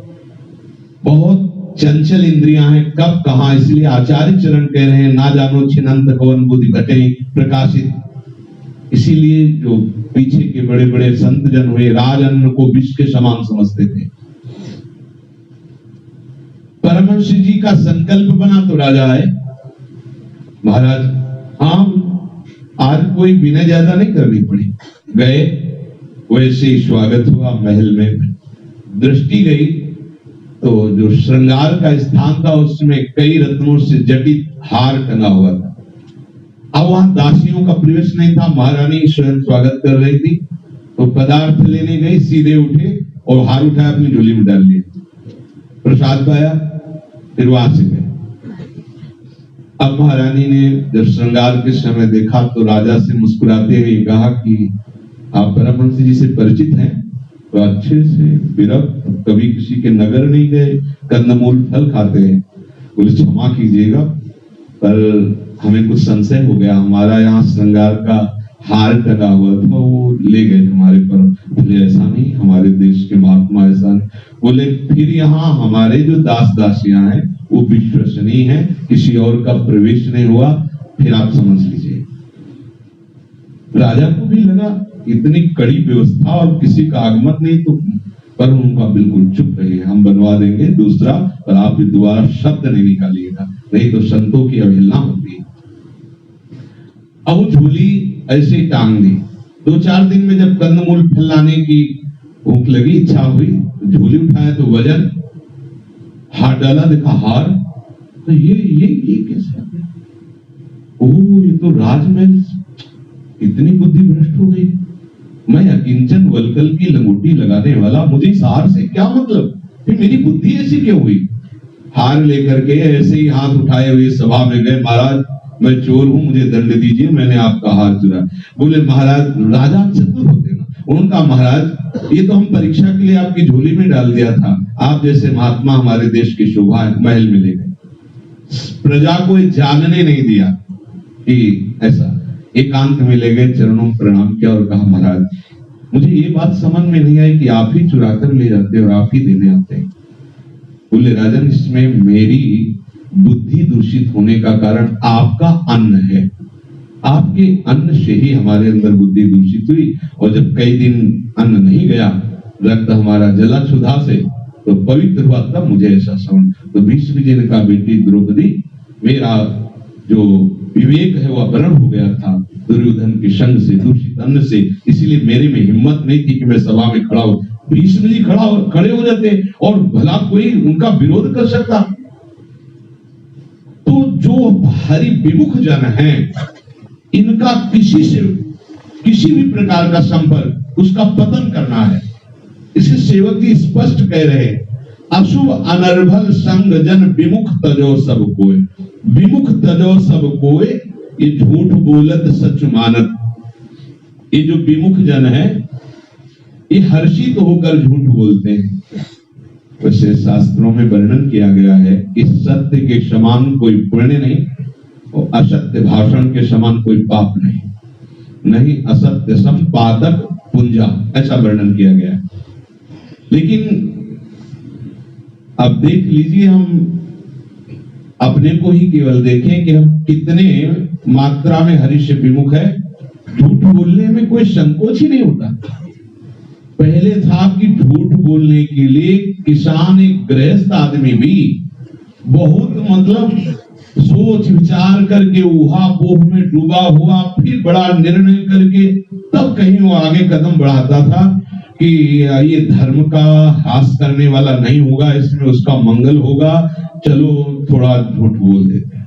बहुत चंचल इंद्रियां हैं, कब कहा। इसलिए आचार्य चरण कह रहे हैं ना जानो छिनंत भवन बुद्धि घटे प्रकाशित। इसीलिए जो पीछे के बड़े बड़े संत जन हुए राज अन्न को विष के समान समझते थे। परमहंस जी का संकल्प बना तो राजा आए, महाराज हम आज कोई विनय ज्यादा नहीं करनी पड़ी। गए, वैसे ही स्वागत हुआ। महल में दृष्टि गई तो जो श्रृंगार का स्थान था उसमें कई रत्नों से जटित हार टंगा हुआ था। अब वहां दासियों का प्रवेश नहीं था, महारानी स्वयं स्वागत कर रही थी। तो पदार्थ लेने गई, सीधे उठे और हार उठाया अपनी झोली में डाल लिया, प्रसाद पाया। फिर वहां से गए। अब महारानी ने जब श्रृंगार के समय देखा तो राजा से मुस्कुराते हुए कहा कि आप परमहंस जी से परिचित हैं? तो अच्छे से विरक्त, कभी किसी के नगर नहीं गए, कंदमूल फल खाते हैं। बोले क्षमा कीजिएगा पर हमें कुछ संशय हो गया, हमारा यहाँ श्रृंगार का हार टंगा हुआ था, वो ले गए हमारे पर। बोले ऐसा नहीं, हमारे देश के महात्मा ऐसा नहीं। बोले फिर यहाँ हमारे जो दास दासियां हैं वो विश्वसनीय हैं, किसी और का प्रवेश नहीं हुआ, फिर आप समझ लीजिए। राजा को भी लगा इतनी कड़ी व्यवस्था और किसी का आगमन नहीं, तो पर उनका बिल्कुल चुप रहे, हम बनवा देंगे दूसरा, पर आप दोबारा शब्द नहीं निकालिएगा, नहीं तो संतों की अवहेलना होती है। अब झोली ऐसे टांग दी। 2-4 दिन में जब कंदमूल फल लाने की भूख लगी, इच्छा हुई, झोली उठाया तो वजन, हाथ डाला, देखा हार, तो ये कैसे? ओह, ये तो राजमहल, इतनी बुद्धि भ्रष्ट हो गई। मैं अकिंचन वलकल की लंगोटी लगाने वाला, मुझे इस हार से क्या मतलब? फिर मेरी बुद्धि ऐसी क्यों हुई? हार लेकर के ऐसे ही हाथ उठाए हुए सभा में गए, महाराज मैं चोर हूं, मुझे दंड दीजिए, मैंने आपका हार चुरा। बोले महाराज, राजा चतुर होते ना, उनका महाराज ये तो हम परीक्षा के लिए आपकी झोली में डाल दिया था, आप जैसे महात्मा हमारे देश की शोभा महल में ले गए, प्रजा को जानने नहीं दिया कि ऐसा। एकांत में ले गए, चरणों में प्रणाम किया और कहा महाराज मुझे ये बात समझ में नहीं आई कि आप ही चुरा कर ले जाते और आप ही देने आते हैं। बोले राजन, इसमें मेरी बुद्धि दूषित होने का कारण आपका अन्न है, आपके अन्न से ही हमारे अंदर बुद्धि दूषित हुई, और जब कई दिन अन्न नहीं गया, रक्त हमारा जला क्षुधा से, तो पवित्र हुआ, तब मुझे ऐसा समझ। तो भीष्म जी ने कहा बेटी द्रौपदी, मेरा जो विवेक है वो अपहरण हो गया था दुर्योधन के संग से, दूषित अन्न से, इसलिए मेरे में हिम्मत नहीं थी कि मैं सभा में खड़ा हूं। भीष्म जी खड़े हो जाते और भला कोई उनका विरोध कर सकता? तो जो भारी विमुख जन है, इनका किसी से किसी भी प्रकार का संपर्क, उसका पतन करना है। इसे सेवक जी स्पष्ट कह रहे, अशुभ अनर्भल संग जन विमुख तजो सब कोय, विमुख तजो सब कोय, ये झूठ बोलत सच मानत। ये जो विमुख जन है ये हर्षित होकर झूठ बोलते हैं। वैसे शास्त्रों में वर्णन किया गया है कि सत्य के समान कोई पुण्य नहीं और असत्य भाषण के समान कोई पाप नहीं, नहीं असत्य संपादक पुंजा, ऐसा वर्णन किया गया है। लेकिन अब देख लीजिए, हम अपने को ही केवल देखें कि हम कितने मात्रा में हरि से विमुख है। झूठ बोलने में कोई संकोच ही नहीं होता। पहले था कि झूठ बोलने के लिए किसान, एक गृहस्थ आदमी भी बहुत मतलब सोच विचार करके ऊहा पोह में डूबा हुआ, फिर बड़ा निर्णय करके तब कहीं वो आगे कदम बढ़ाता था कि ये धर्म का ह्रास करने वाला नहीं होगा, इसमें उसका मंगल होगा, चलो थोड़ा झूठ बोल देते हैं,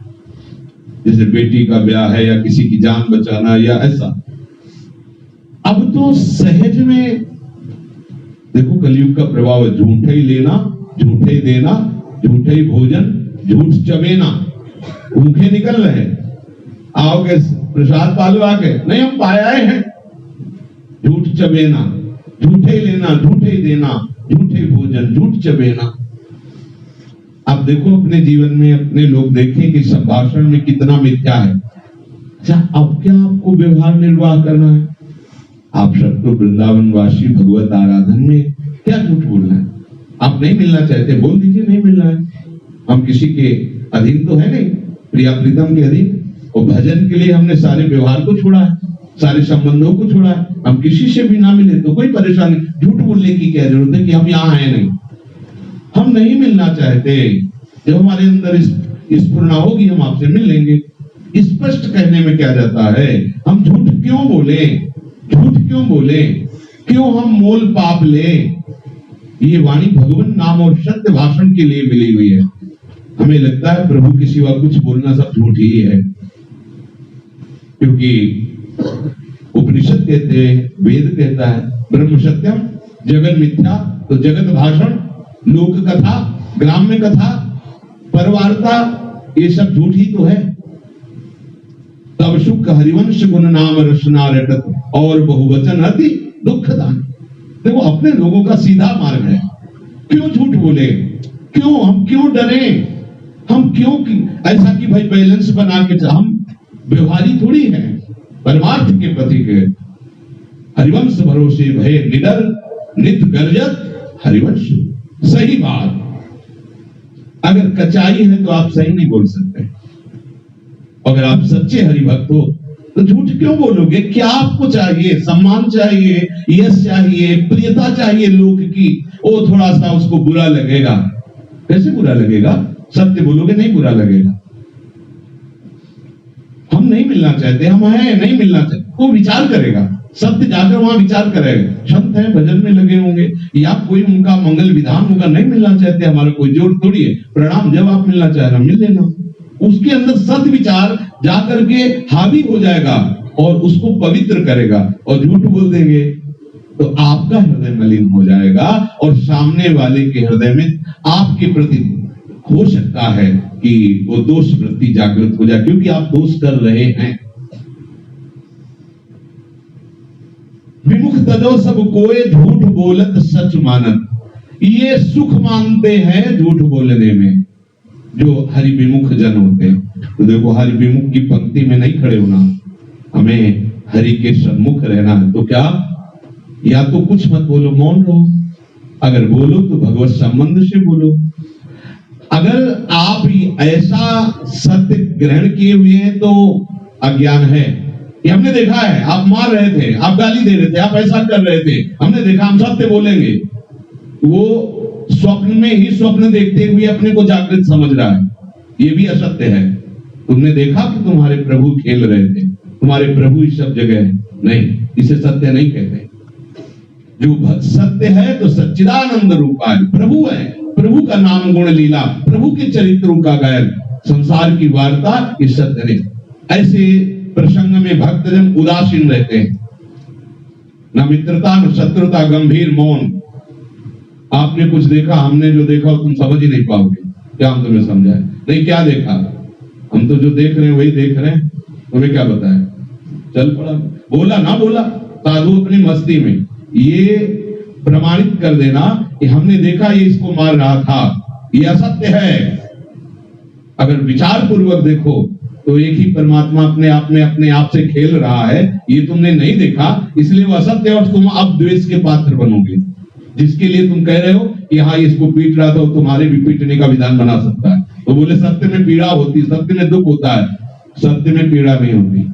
जैसे बेटी का ब्याह है या किसी की जान बचाना या ऐसा। अब तो सहज में देखो कलयुग का प्रभाव है, झूठे ही लेना, झूठे ही देना, झूठे ही भोजन, झूठ चबेना। भूखे निकल रहे, आओगे प्रसाद पालो आके, नहीं हम पाए हैं, झूठ चबेना, झूठे ही लेना, झूठे ही देना, झूठे भोजन, झूठ चबेना। आप देखो अपने जीवन में, अपने लोग देखें कि संभाषण में कितना मिथ्या है। अच्छा, अब क्या आपको व्यवहार निर्वाह करना है? आप सबको वृंदावन वासी भगवत आराधन में क्या झूठ बोलना है? आप नहीं मिलना चाहते, बोल दीजिए नहीं मिलना है। हम किसी के अधीन तो है नहीं, प्रिया प्रीतम के अधीन। और भजन के लिए हमने सारे व्यवहार को छोड़ा है, सारे संबंधों को छोड़ा है। हम किसी से भी ना मिले तो कोई परेशानी, झूठ बोलने की क्या जरूरत है कि हम यहाँ आए नहीं, हम नहीं मिलना चाहते। जब हमारे अंदर स्फुरना होगी हम आपसे मिल लेंगे। स्पष्ट कहने में क्या जाता है? हम झूठ क्यों बोले, झूठ क्यों बोले, क्यों हम मोल पाप ले? ये वाणी भगवान नाम और सत्य भाषण के लिए मिली हुई है। हमें लगता है प्रभु के सिवा कुछ बोलना सब झूठ ही है, क्योंकि उपनिषद कहते हैं, वेद कहता है ब्रह्म सत्यम जगत मिथ्या। तो जगत भाषण, लोक कथा, ग्राम्य कथा, परवार्ता, ये सब झूठ ही तो है। तब सुख हरिवंश गुण नाम रसना रटत और बहुवचन अति दुखदान। देखो अपने लोगों का सीधा मार्ग है, क्यों झूठ बोले, क्यों हम क्यों डरे, हम क्यों ऐसा कि भाई बैलेंस बना के, हम व्यवहारी थोड़ी है, परमार्थ के प्रतीक है। हरिवंश भरोसे भय निडर नित गर्जत हरिवंश। सही बात, अगर कचाई है तो आप सही नहीं बोल सकते। अगर आप सच्चे हरिभक्त हो तो झूठ क्यों बोलोगे? क्या आपको चाहिए? सम्मान चाहिए, यश चाहिए, प्रियता चाहिए लोग की, वो थोड़ा सा उसको बुरा लगेगा। कैसे बुरा लगेगा? सत्य बोलोगे नहीं बुरा लगेगा। हम नहीं मिलना चाहते, हम हैं नहीं मिलना चाहते, वो विचार करेगा, सत्य जाकर वहां विचार करेगा। संत है भजन में लगे होंगे या कोई उनका मंगल विधान होगा, नहीं मिलना चाहते, हमारा कोई जोर थोड़ी है। प्रणाम, जब आप मिलना चाहे ना मिल लेना। उसके अंदर सत्य विचार जाकर के हावी हो जाएगा और उसको पवित्र करेगा। और झूठ बोल देंगे तो आपका हृदय मलिन हो जाएगा और सामने वाले के हृदय में आपके प्रति हो सकता है कि वो दोष वृत्ति जागृत हो जाए, क्योंकि आप दोष कर रहे हैं। विमुख तजो सब कोई झूठ बोलत सच मानत। ये सुख मानते हैं झूठ बोलने में जो हरि विमुख जन होते हैं। तो देखो हरि विमुख की पंक्ति में नहीं खड़े होना, हमें हरि के सम्मुख रहना है। तो क्या, या तो कुछ मत बोलो, मौन रहो, अगर बोलो तो भगवत संबंध से बोलो। अगर आप ऐसा सत्य ग्रहण किए हुए हैं तो अज्ञान है। ये हमने देखा है, आप मार रहे थे, आप गाली दे रहे थे, आप ऐसा कर रहे थे, हमने देखा, हम सत्य बोलेंगे। वो स्वप्न में ही स्वप्न देखते हुए अपने को जागृत समझ रहा है, ये भी असत्य है। तुमने देखा कि तुम्हारे प्रभु खेल रहे थे, तुम्हारे प्रभु इस सब जगह है, नहीं, इसे सत्य नहीं कहते। जो सत्य है तो सच्चिदानंद रूपा है, प्रभु है, प्रभु का नाम गुण लीला, प्रभु के चरित्रों का गायन, संसार की वार्ता, ये सत्य नहीं। ऐसे प्रसंग में भक्तजन उदासीन रहते हैं, न मित्रता न शत्रुता, गंभीर मौन। आपने कुछ देखा, हमने जो देखा तुम समझ ही नहीं पाओगे, क्या हम तुम्हें समझाएं? नहीं, क्या देखा? हम तो जो देख रहे हैं वही देख रहे हैं, तुम्हें क्या बताएं? चल पड़ा, बोला ना बोला, साधु अपनी मस्ती में। ये प्रमाणित कर देना कि हमने देखा ये इसको मार रहा था, ये असत्य है। अगर विचार पूर्वक देखो तो एक ही परमात्मा अपने आप से खेल रहा है, ये तुमने नहीं देखा, इसलिए वो असत्य, और तुम अब द्वेष के पात्र बनोगे। जिसके लिए तुम कह रहे हो कि हाँ इसको पीट रहा था, तुम्हारे भी पीटने का विधान बना सकता है। तो बोले सत्य में पीड़ा होती, सत्य में दुख होता है। सत्य में पीड़ा नहीं होती,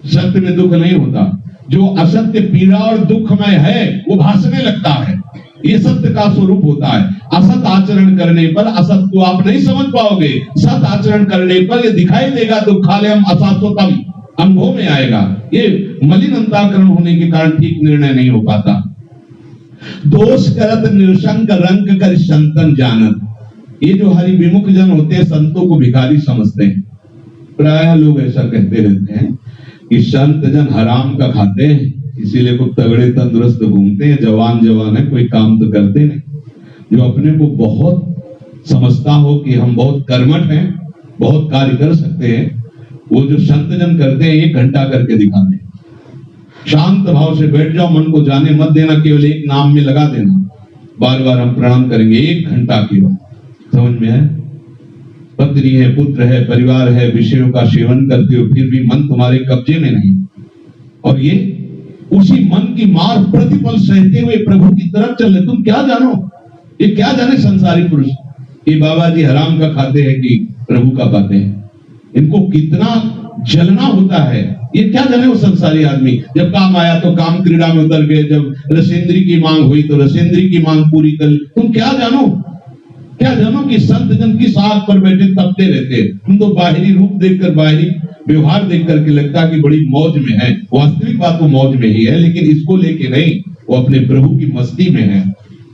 सत्य में दुख नहीं होता। जो असत्य पीड़ा और दुखमय है वो भासने लगता है, ये सत्य का स्वरूप होता है। असत आचरण करने पर असत को आप नहीं समझ पाओगे, सत आचरण करने पर ये दिखाई देगा, दुखालयम अशाश्वतम अनुभव में आएगा। ये मलिन अंतःकरण होने के कारण ठीक निर्णय नहीं हो पाता। दोष करत निरशंक रंग कर संतन जानत। ये जो हरि विमुख जन होते हैं संतों को भिखारी समझते हैं। प्रायः लोग ऐसा कहते रहते हैं कि संत जन हराम का खाते हैं, इसीलिए खूब तगड़े तंदुरुस्त घूमते हैं, जवान जवान है, कोई काम तो करते नहीं। जो अपने को बहुत समझता हो कि हम बहुत कर्मठ हैं, बहुत कार्य कर सकते हैं, वो जो संत जन करते हैं 1 घंटा करके दिखाते हैं। शांत भाव से बैठ जाओ, मन को जाने मत देना, केवल एक नाम में लगा देना, बार बार हम प्रणाम करेंगे 1 घंटा केवल। समझ में है? पत्नी है, पुत्र है, परिवार है, विषयों का सेवन करते हो, फिर भी मन तुम्हारे कब्जे में नहीं, और ये उसी मन की मार प्रतिपल सहते हुए प्रभु की तरफ चल रहे। तुम क्या जानो, ये क्या जाने संसारी पुरुष कि बाबा जी हराम का खाते हैं कि प्रभु का पाते हैं। इनको कितना जलना होता है, ये क्या जाने वो संसारी आदमी। जब काम आया तो काम क्रीड़ा में उतर गए, जब रसेंद्री की मांग हुई तो रसेंद्री की मांग पूरी कर ली। तुम क्या जानो, क्या जानो कि संत जन की आग पर बैठे तपते रहते। तुम तो बाहरी रूप देखकर, बाहरी व्यवहार देख करके लगता है कि बड़ी मौज में है। वास्तविक बात तो मौज में ही है, लेकिन इसको लेके नहीं, वो अपने प्रभु की मस्ती में है।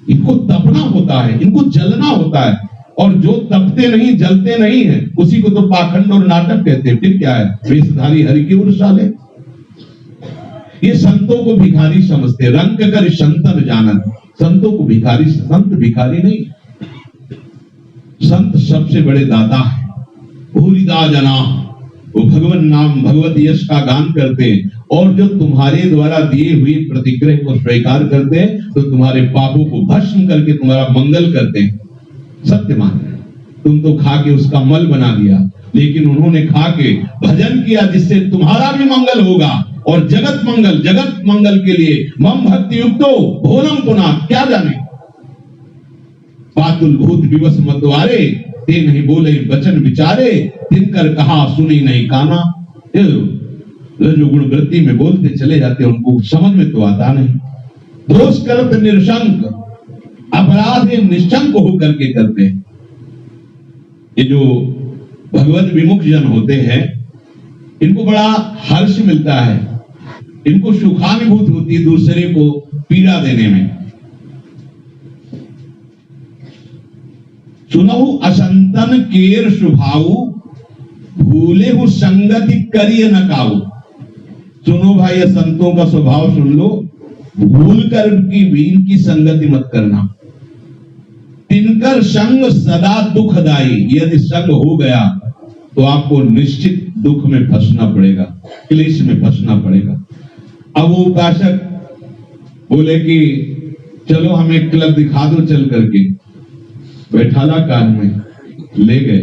इनको तपना होता है, इनको जलना होता है, और जो तपते नहीं, जलते नहीं है, उसी को तो पाखंड और नाटक कहते हैं। फिर क्या है? वेशधारी हरि की उर्साले। ये संतों को भिखारी समझते, रंग कर संतन जानत। संतों को भिखारी, संत भिखारी नहीं। संत सबसे बड़े दाता है। भूरिदा जना, वो भगवान नाम भगवत यश का गान करते हैं, और जो तुम्हारे द्वारा दिए हुए प्रतिग्रह को स्वीकार करते हैं तो तुम्हारे पापों को भस्म करके तुम्हारा मंगल करते हैं। सत्य मान, तुम तो खा के उसका मल बना दिया, लेकिन उन्होंने खा के भजन किया जिससे तुम्हारा भी मंगल होगा और जगत मंगल के लिए मम भक्ति युक्तो भोनम पुना, क्या जाने पातुल भूत विवश मतवारे, ते नहीं बोले वचन विचारे, तिनकर कहा सुनी नहीं काना। रजोगुण वृत्ति में बोलते चले जाते, उनको समझ में तो आता नहीं। दोष करत निरशंक, अपराध निशंक होकर के करते हैं। ये जो भगवत विमुख जन होते हैं, इनको बड़ा हर्ष मिलता है, इनको सुखानुभूति होती है दूसरे को पीड़ा देने में। सुनहु असंतन केर स्वभाव, भूले हु संगति करिए न काऊ। सुनो भाई, ये संतों का स्वभाव सुन लो, भूल कर की भी इनकी संगति मत करना। तिनकर संग सदा दुखदाई, यदि संग हो गया तो आपको निश्चित दुख में फंसना पड़ेगा, क्लेश में फंसना पड़ेगा। अब वो उपासक बोले कि चलो हमें क्लब दिखा दो, चल करके बैठाला कान में ले गए।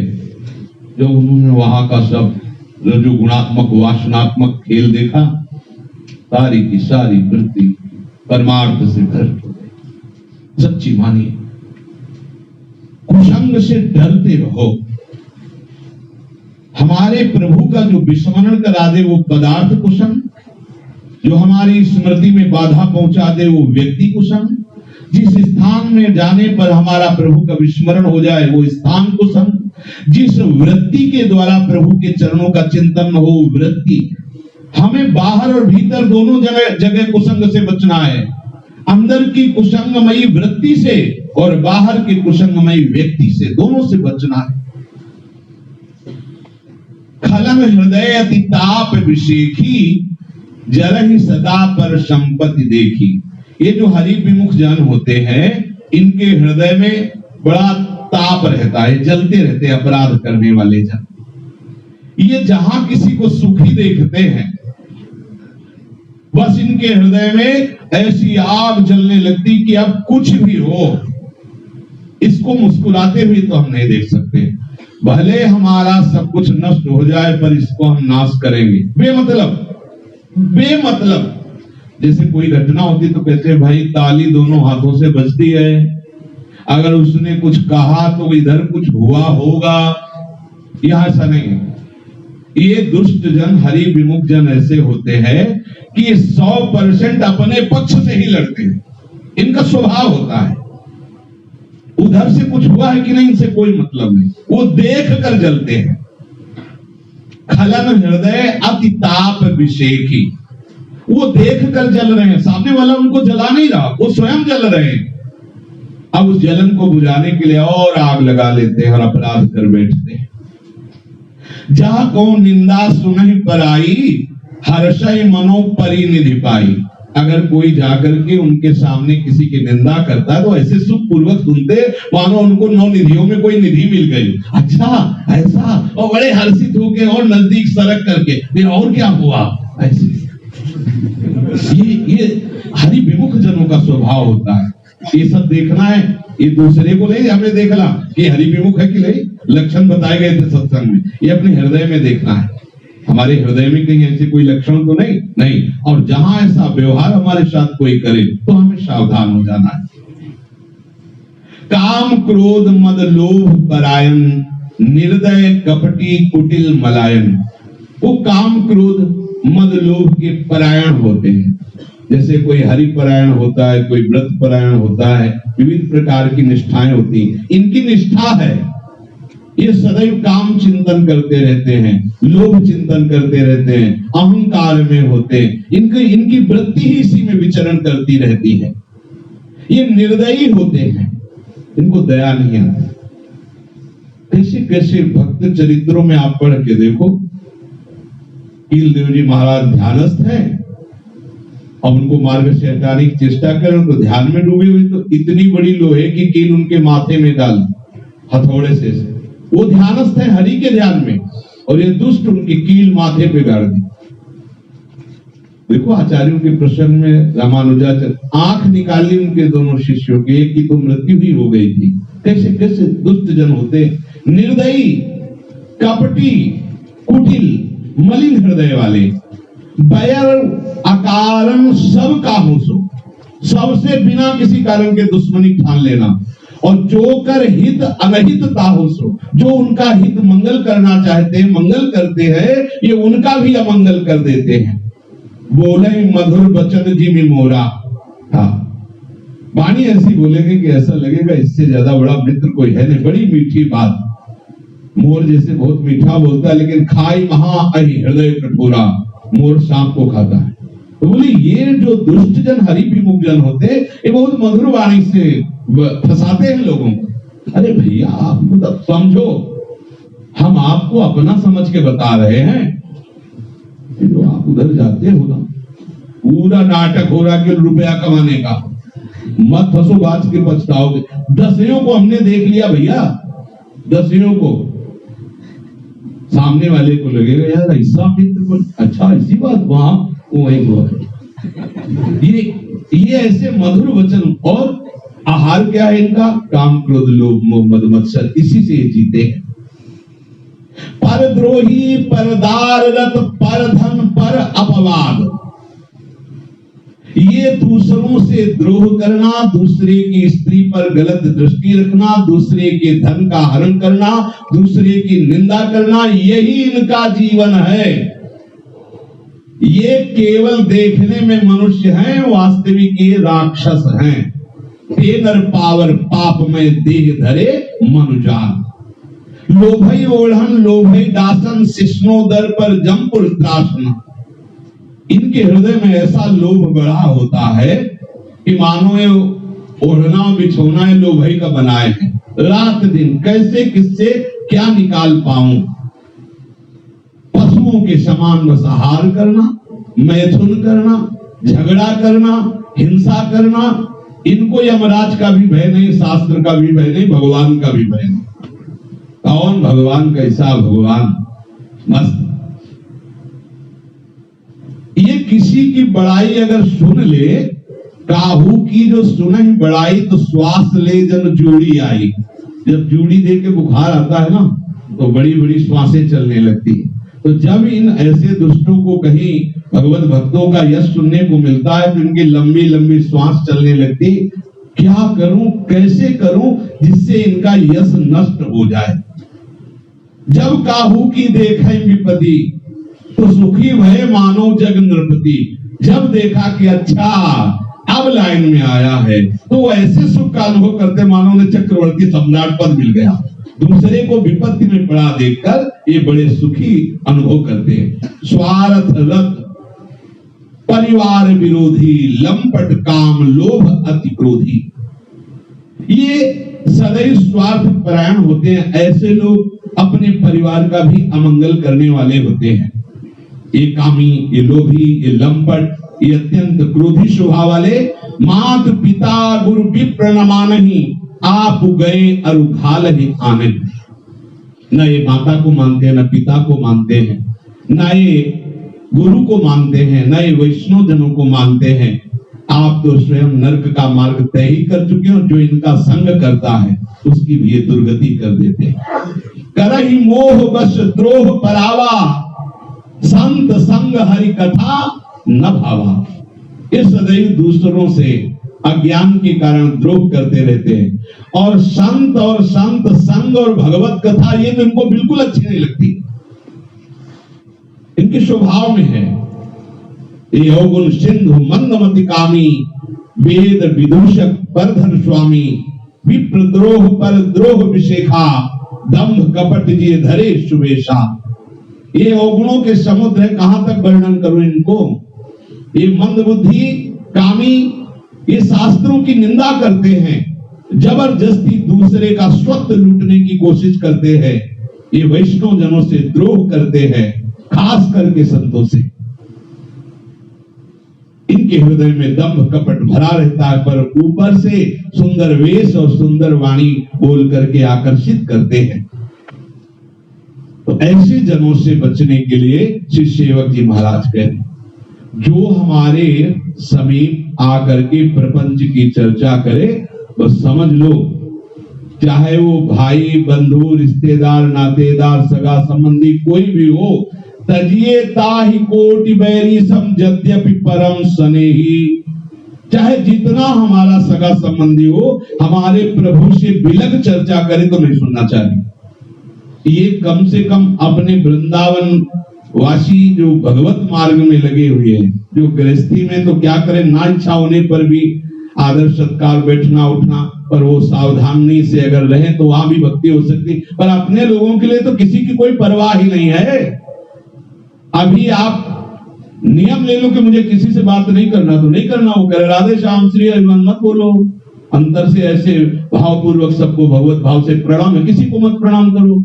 जो उन्होंने वहां का सब रजोगुणात्मक वासनात्मक खेल देखा, सारी की सारी वृत्ति परमार्थ से भ्रष्ट हो गई। सच्ची मानिए, कुसंग से डरते रहो। हमारे प्रभु का जो विस्मरण करा दे वो पदार्थ कुसंग, जो हमारी स्मृति में बाधा पहुंचा दे वो व्यक्ति कुसंग, जिस स्थान में जाने पर हमारा प्रभु का विस्मरण हो जाए वो स्थान कुसंग, जिस वृत्ति के द्वारा प्रभु के चरणों का चिंतन हो वृत्ति। हमें बाहर और भीतर दोनों जगह कुसंग से बचना है। अंदर की कुसंगमयी वृत्ति से और बाहर की कुसंगमयी व्यक्ति से, दोनों से बचना है। खलन हृदय अति ताप विषेखी, जरहि सदा पर संपत्ति देखी। ये जो हरि विमुख जन होते हैं, इनके हृदय में बड़ा ताप रहता है, जलते रहते हैं अपराध करने वाले जन। ये जहां किसी को सुखी देखते हैं, बस इनके हृदय में ऐसी आग जलने लगती कि अब कुछ भी हो, इसको मुस्कुराते हुए तो हम नहीं देख सकते। भले हमारा सब कुछ नष्ट हो जाए पर इसको हम नाश करेंगे। बेमतलब जैसे कोई घटना होती तो कहते हैं भाई ताली दोनों हाथों से बजती है, अगर उसने कुछ कहा तो इधर कुछ हुआ होगा। यह ऐसा नहीं है। ये दुष्ट जन, हरि विमुख जन ऐसे होते हैं कि 100% अपने पक्ष से ही लड़ते हैं। इनका स्वभाव होता है, उधर से कुछ हुआ है कि नहीं इनसे कोई मतलब नहीं, वो देख कर जलते हैं। खलन हृदय अति ताप विषेखी, वो देख कर जल रहे हैं, सामने वाला उनको जला नहीं रहा, वो स्वयं जल रहे हैं। अब उस जलन को बुझाने के लिए और आग लगा लेते हैं और अपराध कर बैठते हैं। जहां कौन निंदा सुनहि पराई, हर्षय मनो परिनिधि पाई। अगर कोई जाकर के उनके सामने किसी की निंदा करता है तो ऐसे सुख पूर्वक सुनते मानो उनको 9 निधियों में कोई निधि मिल गई। अच्छा ऐसा, और बड़े हर्षित होके और नजदीक सरक करके फिर और क्या हुआ, ऐसे। ये हरि विमुख जनों का स्वभाव होता है। ये सब देखना है, ये दूसरे को नहीं, हमें देखना कि हरि विमुख है कि नहीं। लक्षण बताए गए थे सत्संग में, ये अपने हृदय में देखना है। हमारे हृदय में कहीं ऐसे कोई लक्षण तो नहीं। और जहां ऐसा व्यवहार हमारे साथ कोई करे तो हमें सावधान हो जाना है। काम क्रोध मद लोभ परायण, निर्दय कपटी कुटिल मलायन। वो काम क्रोध मद लोभ के परायण होते हैं। जैसे कोई हरि परायण होता है, कोई व्रत परायण होता है, विविध प्रकार की निष्ठाएं होती हैं। इनकी निष्ठा है, ये सदैव काम चिंतन करते रहते हैं, लोभ चिंतन करते रहते हैं, अहंकार में होते हैं। इनकी वृत्ति ही इसी में विचरण करती रहती है। ये निर्दयी होते हैं, इनको दया नहीं आती। कैसे कैसे भक्त चरित्रों में आप पढ़ के देखो। कील देव जी महाराज ध्यानस्थ हैं और उनको मार्ग से हटाने की चेष्टा करें तो ध्यान में डूबे हुए, तो इतनी बड़ी लोहे की कील उनके माथे में डाल, हथौड़े से। वो ध्यानस्थ है हरि के ध्यान में, और ये दुष्ट उनकी कील माथे पे गाड़ दी। देखो आचार्यों के प्रसंग में रामानुजाचार्य आंख निकाली उनके दोनों शिष्यों की, एक की तो मृत्यु ही हो गई थी। कैसे कैसे दुष्ट जन होते, निर्दयी, कपटी, कुटिल, मलिन हृदय वाले, बैर अकारण सब का होसो, सबसे बिना किसी कारण के दुश्मनी ठान लेना, और जो कर हित अनहित ताहोसो, जो उनका हित मंगल करना चाहते हैं मंगल करते हैं, ये उनका भी अमंगल कर देते हैं। बोले मधुर वचन जी में मोरा, हाँ वाणी ऐसी बोलेंगे कि ऐसा लगेगा इससे ज्यादा बड़ा मित्र कोई है नहीं। बड़ी मीठी बात, मोर जैसे बहुत मीठा बोलता है, लेकिन खाई महा अहि हृदय कठोरा, मोर सांप को खाता है। तो बोले ये जो दुष्ट जन हरि विमुख जन होते, ये बहुत मधुर वाणी से फंसाते हैं लोगों को। अरे भैया आप मतलब समझो, हम आपको अपना समझ के बता रहे हैं। जो आप उधर जाते हो ना, पूरा नाटक हो रहा कि रुपया कमाने का, मत फंसो बात के पछताओगे। दसियों को हमने देख लिया भैया, दसियों को। सामने वाले को लगेगा यार ऐसा मित्र को, अच्छा ऐसी बात, वहां वही हुआ। ये ऐसे मधुर वचन, और आहार क्या है इनका, काम क्रोध लोभ मोह मद मत्सर, इसी से जीते हैं। परद्रोही, परदार रत, पर धन, पर अपवाद, ये दूसरों से द्रोह करना, दूसरे की स्त्री पर गलत दृष्टि रखना, दूसरे के धन का हरण करना, दूसरे की निंदा करना, यही इनका जीवन है। ये केवल देखने में मनुष्य हैं, वास्तविक ये राक्षस हैं। तेनर पावर पाप में देह धरे मनुजान, लोभई ओढ़न लोभई दासन, शिष्णो दर पर जमपुर त्रासन। इनके हृदय में ऐसा लोभ बढ़ा होता है कि मानो ये ओढ़ना बिछोना है लोभई का बनाए हैं। रात दिन कैसे किससे क्या निकाल पाऊं, पशुओं के समान बस आहार करना, मैथुन करना, झगड़ा करना, हिंसा करना। इनको यमराज का भी भय नहीं, शास्त्र का भी भय नहीं, भगवान का भी भय नहीं। कौन भगवान, कैसा भगवान, मस्त। ये किसी की बड़ाई अगर सुन ले, काहू की जो सुनहि बड़ाई, तो श्वास ले जन जूड़ी आई। जब जूड़ी दे के बुखार आता है ना, तो बड़ी बड़ी श्वासें चलने लगती है। तो जब इन ऐसे दुष्टों को कहीं भगवत भक्तों का यश सुनने को मिलता है, तो इनकी लंबी लंबी श्वास चलने लगती। क्या करूं, कैसे करूं जिससे इनका यश नष्ट हो जाए। जब काहू की देखे विपत्ति, तो सुखी भय मानो जग नृपति। जब देखा कि अच्छा अब लाइन में आया है, तो ऐसे सुख का अनुभव करते मानो ने चक्रवर्ती सम्राट पद मिल गया। दूसरे को विपत्ति में पड़ा देखकर ये बड़े सुखी अनुभव करते हैं। स्वार्थ रत, परिवार विरोधी, लंपट काम, लोभ अति क्रोधी। ये सदैव स्वार्थ परायण होते हैं। ऐसे लोग अपने परिवार का भी अमंगल करने वाले होते हैं। ये कामी, ये लोभी, ये लंपट, ये अत्यंत क्रोधी स्वभाव वाले। मात पिता गुरु विप्र न मानहि, आप गए अरुघाल ही आने। न ये माता को मानते हैं, न पिता को मानते हैं, न ये गुरु को मानते हैं, न ये वैष्णव जनों को मानते हैं। आप तो स्वयं नर्क का मार्ग तय ही कर चुके हो। जो इनका संग करता है उसकी भी ये दुर्गति कर देते हैं। करहि मोह बस द्रोह परावा, संत संग हरि कथा न भावा। इस सदैव दूसरों से अज्ञान के कारण द्रोह करते रहते हैं, और संत संग और भगवत कथा ये तो इनको बिल्कुल अच्छी नहीं लगती। इनके स्वभाव में है। योगुण सिंधु मंदमति कामी, वेद विदूषक परधन स्वामी। विप्रद्रोह पर द्रोह विशेखा, दंभ कपट जी धरे सुवेशा। ये अवगुणों के समुद्र है, कहां तक वर्णन करूं इनको। ये मंदबुद्धि, कामी, ये शास्त्रों की निंदा करते हैं, जबरदस्ती दूसरे का स्वत्व लूटने की कोशिश करते हैं। ये वैष्णव जनों से द्रोह करते हैं, खास करके संतों से। इनके हृदय में दंभ कपट भरा रहता है, पर ऊपर से सुंदर वेश और सुंदर वाणी बोल करके आकर्षित करते हैं। तो ऐसे जनों से बचने के लिए श्री सेवक जी महाराज कहते हैं, जो हमारे समीप आकर के प्रपंच की चर्चा करे, बस समझ लो, चाहे वो भाई बंधु रिश्तेदार नातेदार सगा संबंधी कोई भी हो, तजिए ताहि कोटि बैरी सम यद्यपि परम स्नेही। चाहे जितना हमारा सगा संबंधी हो, हमारे प्रभु से बिलग चर्चा करे तो नहीं सुनना चाहिए। ये कम से कम अपने वृंदावन वासी जो भगवत मार्ग में लगे हुए हैं, जो गृहस्थी में तो क्या करें, ना इच्छा होने पर भी आदर सत्कार बैठना उठना, पर वो सावधानी से अगर रहे तो वहां भी भक्ति हो सकती। पर अपने लोगों के लिए तो किसी की कोई परवाह ही नहीं है। अभी आप नियम ले लो कि मुझे किसी से बात नहीं करना, तो नहीं करना, वो करे राधे श्याम श्री हरिवंश मत बोलो, अंतर से ऐसे भावपूर्वक सबको भगवत भाव से प्रणाम है, किसी को मत प्रणाम करो,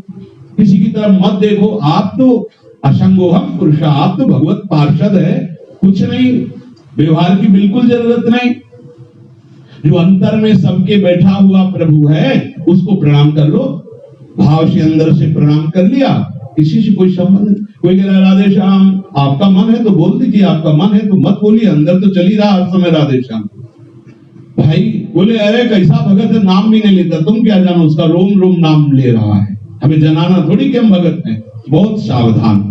किसी की तरफ मत देखो। आप तो असंगोहम पुरुष, आप तो भगवत पार्षद है, कुछ नहीं, व्यवहार की बिल्कुल जरूरत नहीं। जो अंतर में सबके बैठा हुआ प्रभु है उसको प्रणाम कर लो, भाव से अंदर से प्रणाम कर लिया, किसी से कोई संबंध नहीं। कोई कह रहा है राधे श्याम, आपका मन है तो बोल दीजिए, आपका मन है तो मत बोलिए, अंदर तो चल ही रहा हर समय राधे श्याम। भाई बोले अरे कैसा भगत है, नाम भी नहीं लेता, तुम क्या जानो उसका रोम रोम नाम ले रहा है, हमें जनाना थोड़ी कि हम भगत हैं। बहुत सावधान।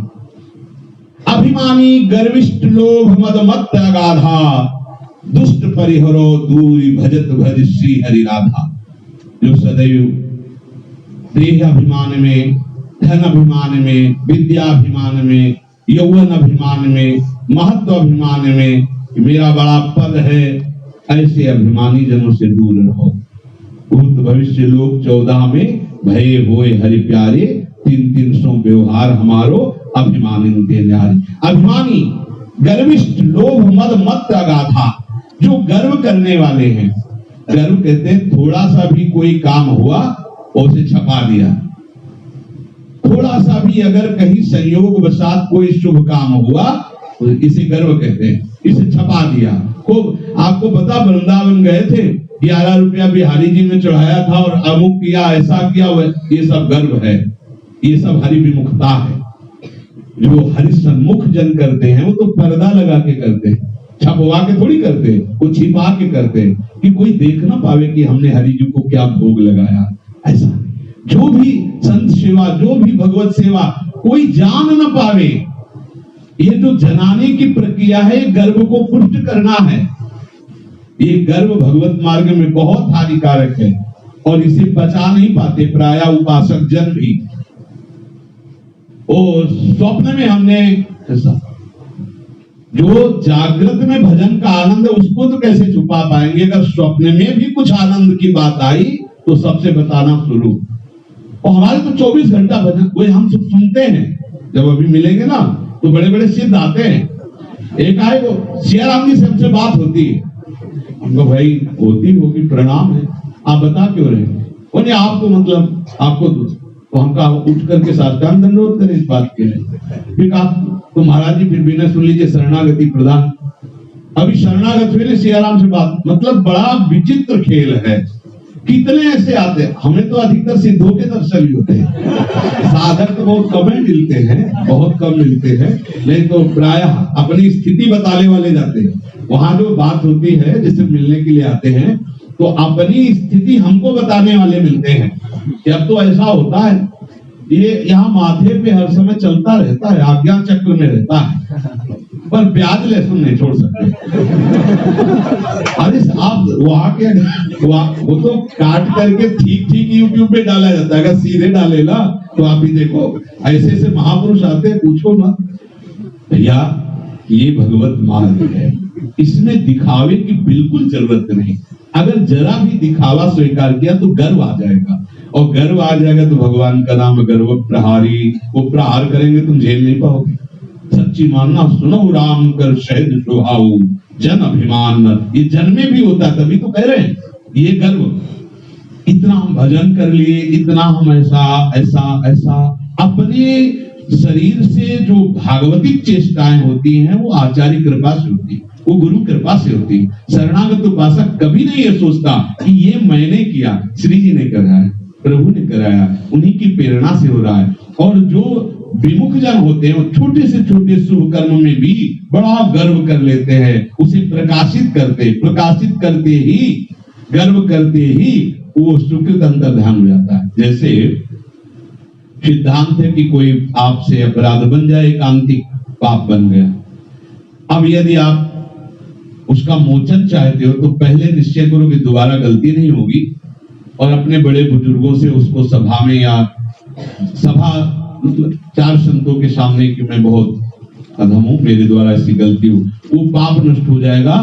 अभिमानी गर्विष्ठ लोभ मद मत अगाधा, दुष्ट परिहरो दूरी भजत भज श्री हरि राधा। जो सदैव देह अभिमान में, धन अभिमान में, विद्याभिमान में, यौवन अभिमान में, महत्व अभिमान में, मेरा बड़ा पद है, ऐसे अभिमानी जनों से दूर रहो। भूत भविष्य लोक 14 में भये होए हरि प्यारे, 300 व्यवहार हमारो अभिमानी न्यारी। अभिमानी गर्विष्ठ लोभ मद मत अगाधा, जो गर्व करने वाले हैं। गर्व कहते हैं थोड़ा सा भी कोई काम हुआ उसे छपा दिया, थोड़ा सा भी अगर कहीं संयोग वसात कोई शुभ काम हुआ तो इसे गर्व कहते हैं, इसे छपा दिया। खूब आपको पता, वृंदावन गए थे, 11 रुपया बिहारी जी में चढ़ाया था और अमुक किया, ऐसा किया, ये सब गर्व है, ये सब हरि विमुखता है। जो हरि सन्मुख जन करते हैं वो तो पर्दा लगा के करते हैं, छपवा के थोड़ी करते, वो छिपा के करते, कि कोई देख ना पावे कि हमने हरि जी को क्या भोग लगाया। ऐसा जो भी संत सेवा, जो भी भगवत सेवा कोई जान ना पावे, ये जो जनाने की प्रक्रिया है, गर्व को पुष्ट करना है। ये गर्व भगवत मार्ग में बहुत हानिकारक है और इसे बचा नहीं पाते प्राय उपासक जन भी। और स्वप्न में हमने जो जागृत में भजन का आनंद है उसको तो कैसे छुपा पाएंगे, अगर स्वप्न में भी कुछ आनंद की बात आई तो सबसे बताना शुरू। और हमारे तो 24 घंटा भजन वही हम सब सुनते हैं। जब अभी मिलेंगे ना तो बड़े बड़े सिद्ध आते हैं, एक आए वो सियाराम जी से हमसे बात होती है, उनको भाई होती होगी, प्रणाम है, आप बता क्यों रहे? बोले आपको मतलब आपको तो हम कहा उठ करके साष्टांग दंडवत करें इस बात के लिए। फिर कहा तो महाराज जी फिर भी न सुन लीजिए, शरणागति प्रदान। अभी शरणागत हुए सियाराम से बात, मतलब बड़ा विचित्र खेल है। कितने ऐसे आते हैं, हमें तो अधिकतर सिद्धों के दर्शन ही होते हैं, साधक तो बहुत कम मिलते हैं, बहुत कम मिलते हैं, नहीं तो प्राय अपनी स्थिति बताने वाले जाते हैं। वहां जो बात होती है जिससे मिलने के लिए आते हैं तो अपनी स्थिति हमको बताने वाले मिलते हैं कि अब तो ऐसा होता है, ये यहाँ माथे पे हर समय चलता रहता है, आज्ञा चक्र में रहता है, पर प्याज लहसुन नहीं छोड़ सकते। अरे आप वहां के वो तो काट करके ठीक ठीक यूट्यूब पे डाला जाता है, अगर सीधे डालेगा तो आप ही देखो ऐसे ऐसे महापुरुष आते हैं, पूछो मत भैया। ये भगवत मार्ग है, इसमें दिखावे की बिल्कुल जरूरत नहीं। अगर जरा भी दिखावा स्वीकार किया तो गर्व आ जाएगा, और गर्व आ जाएगा तो भगवान का नाम गर्व प्रहारी, वो प्रहार करेंगे तुम झेल नहीं पाओगे। सच्ची मानना, सुनो राम कर शहद सुहाऊ जन अभिमान, ये जन में भी होता है, तभी तो कह रहे हैं ये गर्व। इतना हम भजन कर लिए, इतना हम ऐसा ऐसा ऐसा, अपने शरीर से जो भागवतिक चेष्टाएं होती हैं वो आचार्य कृपा से होती है, वो गुरु कृपा से होती है। शरणागत उपासक कभी नहीं ये सोचता कि ये मैंने किया, श्री जी ने कराया, प्रभु ने कराया, उन्हीं की प्रेरणा से हो रहा है। और जो विमुख जन होते हैं वो छोटे से छोटे शुभ कर्म में भी बड़ा गर्व कर लेते हैं, उसे प्रकाशित करते ही गर्व करते ही वो सुकृत अंतर्ध्यान हो जाता है। जैसे सिद्धांत है कि कोई आपसे अपराध बन जाए, एकांतिक पाप बन गया, अब यदि आप उसका मोचन चाहते हो तो पहले निश्चय करो कि दोबारा गलती नहीं होगी, और अपने बड़े बुजुर्गों से उसको सभा में या सभा चार संतों के सामने कि मैं बहुत अधम हूं, मेरे द्वारा ऐसी गलती हो, वो पाप नष्ट हो जाएगा।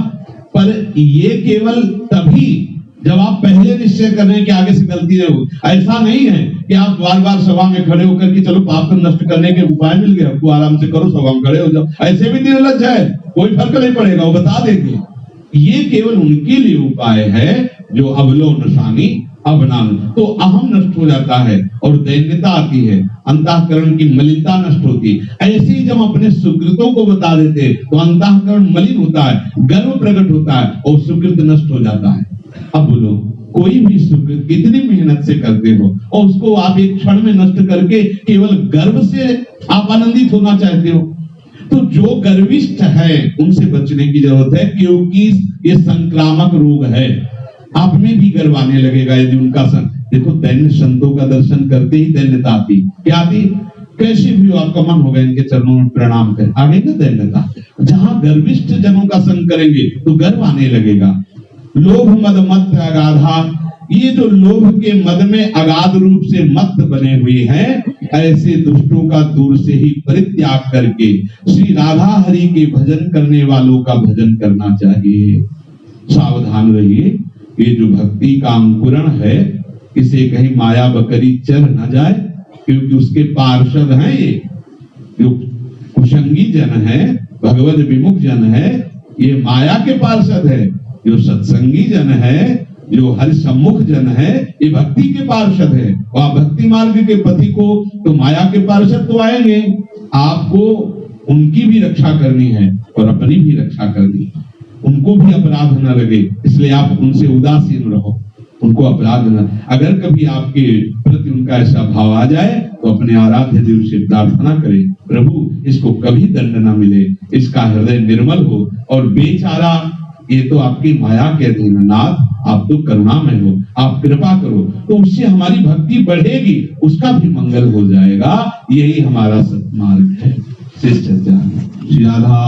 पर ये केवल तभी जब आप पहले निश्चय कर रहे हैं कि आगे से गलती नहीं होगी। ऐसा नहीं है कि आप बार बार सभा में खड़े होकर के चलो पाप को नष्ट करने के उपाय मिल गया, आपको आराम से करो, सभा में खड़े हो जाओ, ऐसे भी निर्लज है, कोई फर्क नहीं पड़ेगा, वो बता देंगे। ये केवल उनके लिए उपाय है जो अवलोकनाशानी अवनान, तो अहम नष्ट हो जाता है और दैन्यता आती है, अंतःकरण की मलिनता नष्ट होती है। ऐसे ही जब अपने सुकृतों को बता देते तो अंतःकरण मलिन होता है, गर्व प्रकट होता है और सुकृत नष्ट हो जाता है। अब बोलो, कोई भी सुकृत कितनी मेहनत से करते हो और उसको आप एक क्षण में नष्ट करके केवल गर्व से आप आनंदित होना चाहते हो, तो जो गर्विष्ठ है उनसे बचने की जरूरत है, क्योंकि ये संक्रामक रोग है। आप में भी गर्व आने लगेगा यदि उनका देखो दैन्य संतों का दर्शन करते ही दैन्यता आती, क्या आती, कैसे भी हो आपका मन होगा इनके चरणों में प्रणाम कर, आगे ना दैन्यता। जहां गर्विष्ठ जनों का संग करेंगे तो गर्व आने लगेगा। लोभ मद मत अगाधा, ये जो लोभ के मद में अगाध रूप से मत बने हुए हैं, ऐसे दुष्टों का दूर से ही परित्याग करके श्री राधा हरि के भजन करने वालों का भजन करना चाहिए। सावधान रहिए, ये जो भक्ति का अंकुरण है इसे कहीं माया बकरी चर न जाए, क्योंकि उसके पार्षद हैं ये जो कुसंगी जन है, भगवत विमुख जन है, ये माया के पार्षद है। जो सत्संगी जन है, जो हरि सम्मुख जन है, ये भक्ति के पार्षद है। और भक्ति मार्ग के पथि को तो माया के पार्षद तो आएंगे, आपको उनकी भी रक्षा करनी है और अपनी भी रक्षा करनी है, उनको भी अपराध न लगे, इसलिए आप उनसे उदासीन रहो, उनको अपराध न। अगर कभी आपके प्रति उनका ऐसा भाव आ जाए तो अपने आराध्य देव से प्रार्थना करें, प्रभु इसको कभी दंड न मिले, इसका हृदय निर्मल हो और बेचारा ये तो आपकी माया के अधीन, नाथ आप तो करुणामय हो, आप कृपा करो, तो उससे हमारी भक्ति बढ़ेगी, उसका भी मंगल हो जाएगा। यही हमारा सत्मार्ग है। श्री राधा